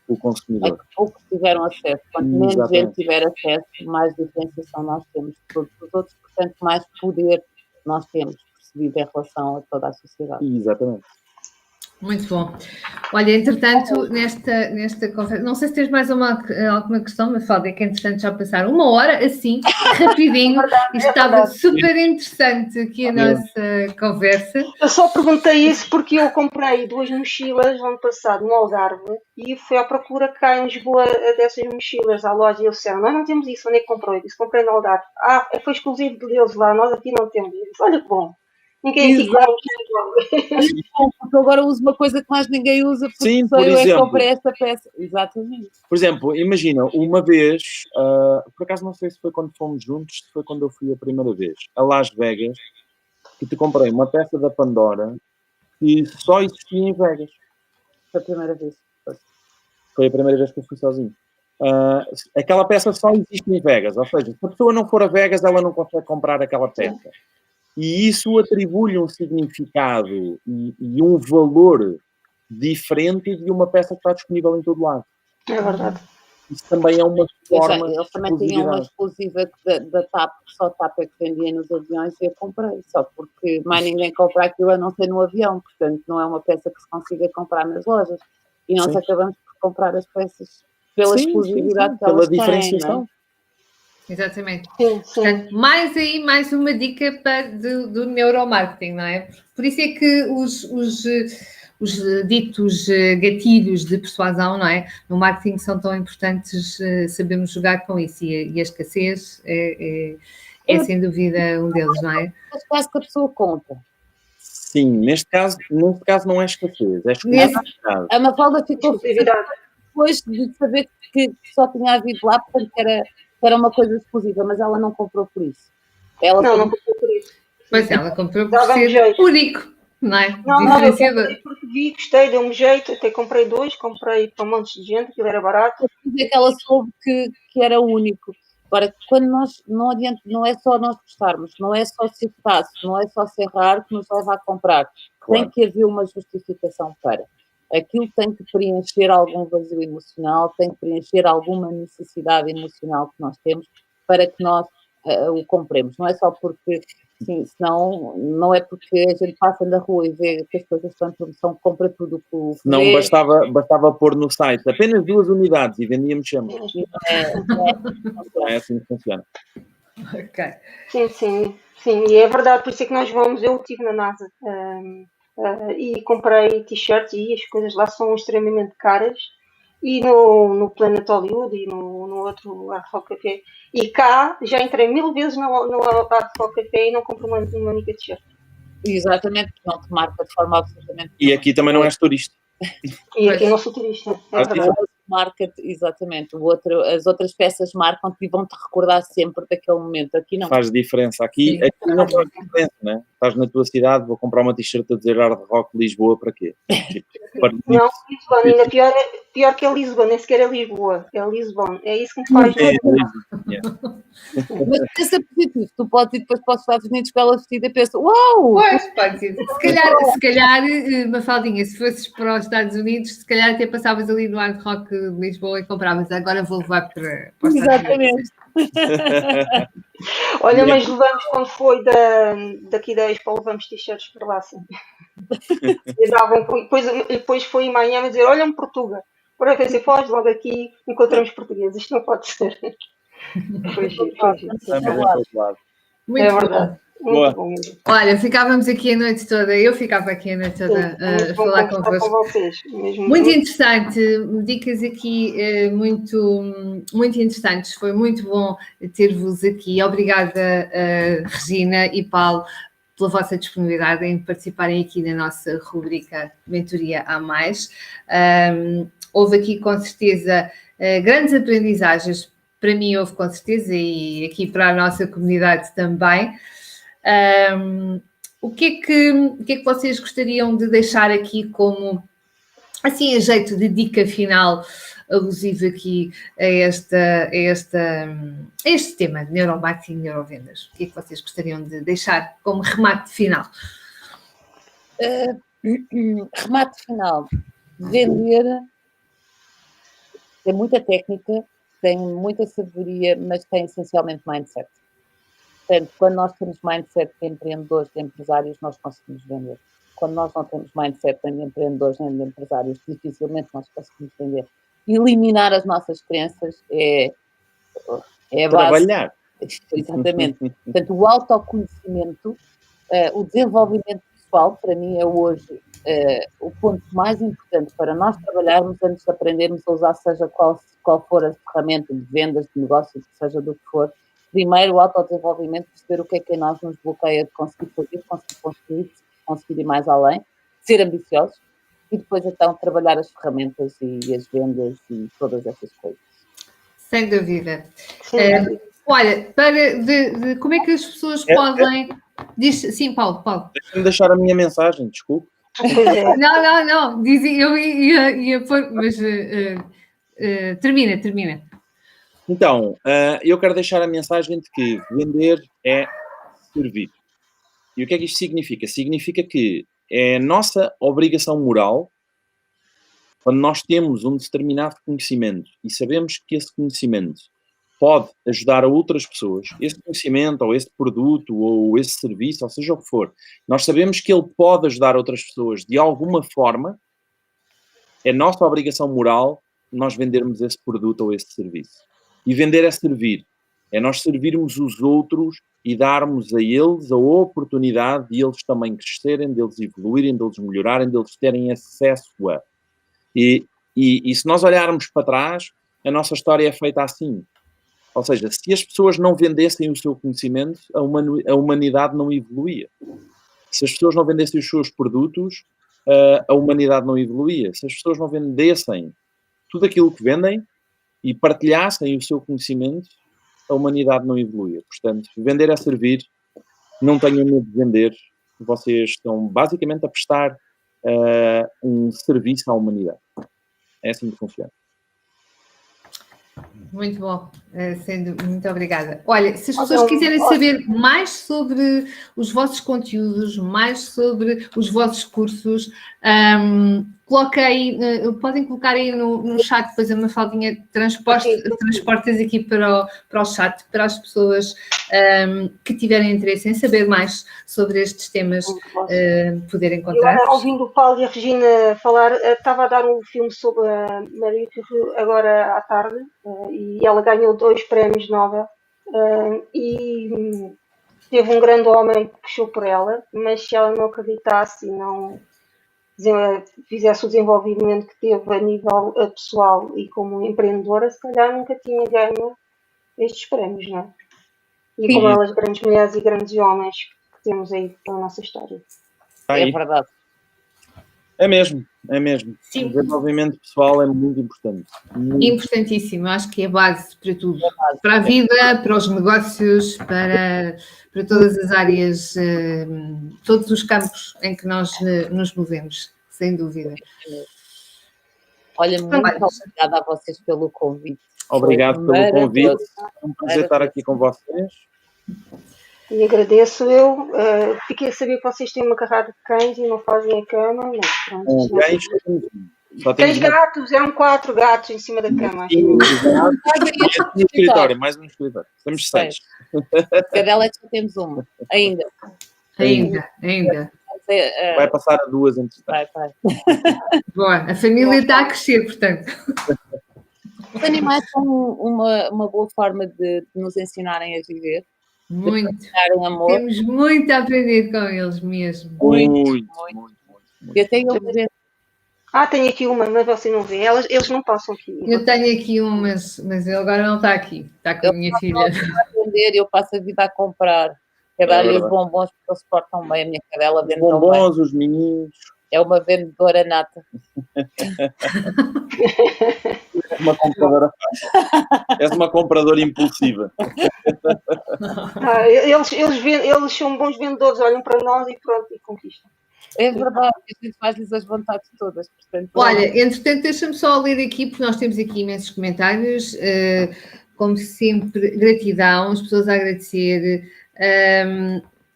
o consumidor. Poucos tiveram acesso. Quanto menos Exatamente. gente tiver acesso, mais diferenciação nós temos de todos os outros, portanto, mais poder nós temos percebido em relação a toda a sociedade. Exatamente. Muito bom. Olha, entretanto, nesta conversa, não sei se tens mais alguma questão, Mafalda, que entretanto já passaram 1 hora, assim, rapidinho. Isto estava super interessante aqui a nossa conversa. Eu só perguntei isso porque eu comprei 2 mochilas no ano passado no Algarve e fui à procura cá em Lisboa dessas mochilas à loja e eles disseram, nós não temos isso, onde é que comprou? Eu disse, comprei no Algarve. Foi exclusivo deles lá, nós aqui não temos. Eu disse, olha que bom. Ninguém aqui compra porque agora uso uma coisa que mais ninguém usa, porque Sim, só por eu é que exemplo. comprei esta peça. Exatamente. Por exemplo, imagina, uma vez, por acaso não sei se foi quando fomos juntos, se foi quando eu fui a primeira vez, a Las Vegas, que te comprei uma peça da Pandora que só existia em Vegas. Foi a primeira vez. Foi a primeira vez que eu fui sozinho. Aquela peça só existe em Vegas, ou seja, se a pessoa não for a Vegas, ela não consegue comprar aquela peça. E isso atribui um significado e um valor diferente de uma peça que está disponível em todo lado. É verdade. Isso também é uma forma de Eles também tinham uma exclusiva da TAP, que só a TAP é que vendia nos aviões e eu comprei, só porque mais ninguém compra aquilo a não ser no avião, portanto não é uma peça que se consiga comprar nas lojas. E nós acabamos por comprar as peças pela exclusividade que elas pela diferenciação. têm, Exatamente. Sim. Portanto, mais uma dica do neuromarketing, não é? Por isso é que os ditos gatilhos de persuasão, não é? No marketing são tão importantes, sabemos jogar com isso e a escassez é sem dúvida um deles, não é? Mas quase que a pessoa compra. Sim, neste caso não é escassez, é exclusividade. A Mafalda ficou depois de saber que só tinha havido lá, portanto era uma coisa exclusiva, mas ela não comprou por isso. Não comprou por isso. Mas ela comprou por ser único, não é? Diferenciador. Eu porque vi, gostei, deu-me jeito, até comprei 2, comprei para um monte de gente, aquilo era barato. É que ela soube que era único. Agora, quando não adianta, não é só nós gostarmos, não é só ser fácil, não é só ser raro que nos leva a comprar. Claro. Tem que haver uma justificação para. Aquilo tem que preencher algum vazio emocional, tem que preencher alguma necessidade emocional que nós temos para que nós o compremos. Não é só porque, sim, senão, não é porque a gente passa na rua e vê que as coisas estão em promoção, compra tudo o que não vê. Bastava pôr no site apenas 2 unidades e vendíamos sempre. É assim que funciona. Ok. Sim, e é verdade, por isso é que nós vamos, eu estive na NASA e comprei t-shirts e as coisas lá são extremamente caras. E no Planet Hollywood e no outro Hard Rock Café. E cá já entrei 1000 vezes no Hard Rock Café e não compro uma única t-shirt. Exatamente, não te marca de forma absolutamente. E aqui também não és turista. E aqui não sou turista, é verdade. Marca-te, exatamente. As outras peças marcam-te e vão-te recordar sempre daquele momento. Aqui não. Faz diferença. Aqui não faz diferença, né? Estás na tua cidade, vou comprar uma t-shirt a dizer Hard Rock Lisboa para quê? Não, Lisboa, ainda pior que é Lisboa, nem sequer é Lisboa, é Lisboa. É isso que me faz. Mas pensa positivo, tu podes ir depois para os Estados Unidos com ela vestida e pensa, uau! Pois, pode ser. Se calhar, Mafaldinha, se fosses para os Estados Unidos, se calhar até passavas ali no Hard Rock de Lisboa e compravas. Agora vou levar para os Estados Unidos. Olha, mas levamos, quando foi daqui da Expo, levamos t-shirts para lá, sim. E depois foi em Miami dizer, olha-me Portugal. Para ver se foge logo aqui, encontramos portugueses. Isto não pode ser. Foi giro. Muito bom. Muito bom mesmo. Olha, ficávamos aqui a noite toda, eu ficava aqui a noite toda a falar convosco. Com vocês, mesmo Muito interessante, dicas aqui muito interessantes, foi muito bom ter-vos aqui. Obrigada, Regina e Paulo, pela vossa disponibilidade em participarem aqui na nossa rubrica Mentoria a Mais. Houve aqui com certeza grandes aprendizagens, para mim houve com certeza e aqui para a nossa comunidade também. O que é que vocês gostariam de deixar aqui como, assim, a jeito de dica final, alusivo aqui a este tema de neuromarketing e neurovendas? O que é que vocês gostariam de deixar como remate final? Remate final. Vender tem muita técnica, tem muita sabedoria, mas tem essencialmente mindset. Portanto, quando nós temos mindset de empreendedores, de empresários, nós conseguimos vender. Quando nós não temos mindset nem de empreendedores, nem de empresários, dificilmente nós conseguimos vender. Eliminar as nossas crenças é a base. Trabalhar. Exatamente. Portanto, o autoconhecimento, o desenvolvimento pessoal, para mim é hoje o ponto mais importante para nós trabalharmos antes de aprendermos a usar, seja qual for a ferramenta de vendas, de negócios, seja do que for. Primeiro, o autodesenvolvimento, perceber o que é que em nós nos bloqueia de conseguir fazer, conseguir construir, conseguir ir mais além, ser ambiciosos e depois, então, trabalhar as ferramentas e as vendas e todas essas coisas. Sem dúvida. Olha, como é que as pessoas podem... Sim, Paulo. Deixa-me deixar a minha mensagem, desculpe. Não. Eu ia pôr, mas termina. Então, eu quero deixar a mensagem de que vender é servir. E o que é que isto significa? Significa que é nossa obrigação moral, quando nós temos um determinado conhecimento e sabemos que esse conhecimento pode ajudar a outras pessoas, esse conhecimento, ou esse produto, ou esse serviço, ou seja o que for, nós sabemos que ele pode ajudar outras pessoas de alguma forma, é nossa obrigação moral nós vendermos esse produto ou esse serviço. E vender é servir. É nós servirmos os outros e darmos a eles a oportunidade de eles também crescerem, deles evoluírem, deles melhorarem, deles terem acesso a. E se nós olharmos para trás, a nossa história é feita assim. Ou seja, se as pessoas não vendessem o seu conhecimento, a humanidade não evoluía. Se as pessoas não vendessem os seus produtos, a humanidade não evoluía. Se as pessoas não vendessem tudo aquilo que vendem e partilhassem o seu conhecimento, a humanidade não evoluía. Portanto, vender é servir. Não tenham medo de vender. Vocês estão basicamente a prestar um serviço à humanidade. É assim que funciona. Muito bom, muito obrigada. Olha, se as pessoas quiserem saber mais sobre os vossos conteúdos, mais sobre os vossos cursos, podem colocar aí no chat, depois a Mafaldinha transportas aqui para o chat, para as pessoas que tiverem interesse em saber mais sobre estes temas, poderem encontrar. Eu, ouvindo o Paulo e a Regina falar, estava a dar um filme sobre a Maria Curie agora à tarde, e ela ganhou 2 prémios Nobel, e teve um grande homem que puxou por ela, mas se ela não acreditasse e não fizesse o desenvolvimento que teve a nível pessoal e como empreendedora, se calhar nunca tinha ganho estes prémios, não é? E como elas, grandes mulheres e grandes homens que temos aí pela nossa história. É verdade. É mesmo. Sim. O desenvolvimento pessoal é muito importante. Importantíssimo, acho que é base para tudo. Para a vida, para os negócios, para todas as áreas, todos os campos em que nós nos movemos, sem dúvida. Olha, muito obrigada a vocês pelo convite. Obrigado pelo convite. É um prazer estar aqui com vocês. E agradeço eu. Fiquei a saber que vocês têm uma carrada de cães e não fazem a cama. Mas pronto, cães gatos, 4 gatos em cima da cama. Mais um escritório. Temos 6. Cadela só temos uma. Ainda. Vai passar a 2 entretanto. Vai. Boa, a família está a crescer, portanto. Os animais são uma boa forma de nos ensinarem a viver. Muito. Darem amor. Temos muito a aprender com eles mesmo. Muito. E até eles verem. Tenho aqui uma, mas você não vê. Eles não passam aqui. Eu tenho aqui um, mas ele agora não está aqui. Está com a minha filha. Vender, eu passo a vida a comprar. É dar-lhe os bombons porque eles portam bem. A minha cadela Os vende tão bem. bombons, os meninos. É uma vendedora nata. Uma compradora fácil. És uma compradora impulsiva. Eles são bons vendedores, olham para nós e pronto, e conquistam. É verdade, a gente faz-lhes as vontades todas. Portanto, Olha, entretanto, deixa-me só ler aqui, porque nós temos aqui imensos comentários. Como sempre, gratidão, as pessoas a agradecer.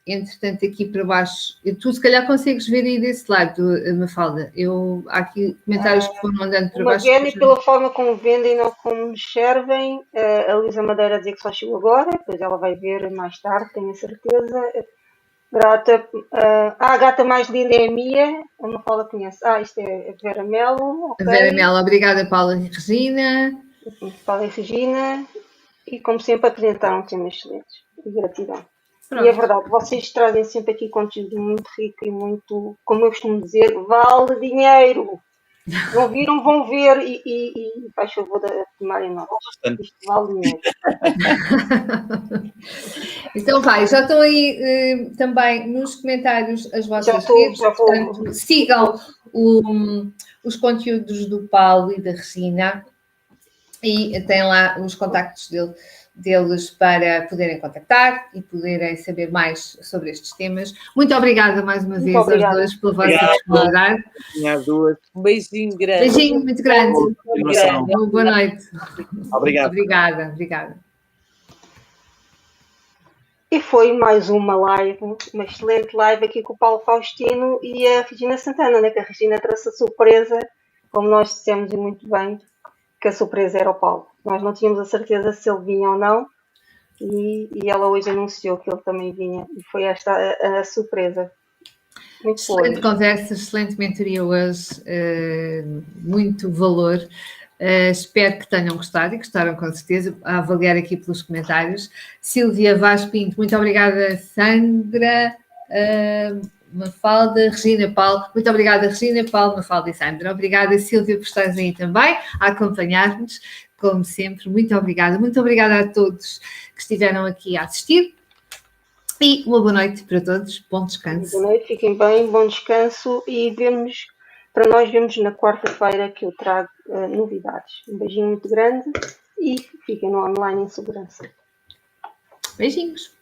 Entretanto, aqui para baixo, tu se calhar consegues ver aí desse lado, Mafalda. Há aqui comentários que foram andando para baixo. Uma pela forma como vendem e não como nos servem. A Luísa Madeira a dizer que só chegou agora, depois ela vai ver mais tarde, tenho a certeza. Grata. A gata mais linda é a Mia, a Mafalda conhece. Isto é a Vera Melo. Okay. A Vera Melo, obrigada, Paula e Regina. Paula e Regina. E como sempre apresentaram temas excelentes. E gratidão. Pronto. E é verdade, vocês trazem sempre aqui conteúdo muito rico e muito, como eu costumo dizer, vale dinheiro. Não viram, vão ver e faz favor de tomarem nota. Isto vale dinheiro. Então vai, já estão aí também nos comentários as vossas redes, portanto, sigam os conteúdos do Paulo e da Regina e têm lá os contactos deles para poderem contactar e poderem saber mais sobre estes temas. Muito obrigada mais uma vez aos dois pela vossa disponibilidade. Um beijinho grande. Beijinho muito grande. Boa noite. Obrigado. Obrigada. E foi mais uma live, uma excelente live aqui com o Paulo Faustino e a Regina Santana, né? Que a Regina trouxe a surpresa, como nós dissemos e muito bem, que a surpresa era o Paulo. Nós não tínhamos a certeza se ele vinha ou não e ela hoje anunciou que ele também vinha e foi esta a surpresa. Muito excelente conversa, excelente mentoria hoje, muito valor. Espero que tenham gostado e gostaram com certeza, a avaliar aqui pelos comentários. Sílvia Vaz Pinto, muito obrigada, Sandra, Mafalda, Regina, Paulo, muito obrigada, Regina, Paulo, Mafalda e Sandra. Obrigada, Sílvia, por estares aí também a acompanhar-nos, como sempre. Muito obrigada a todos que estiveram aqui a assistir. E uma boa noite para todos, bom descanso. Boa noite, fiquem bem, bom descanso e para nós vemos na quarta-feira que eu trago novidades. Um beijinho muito grande e fiquem no online em segurança. Beijinhos.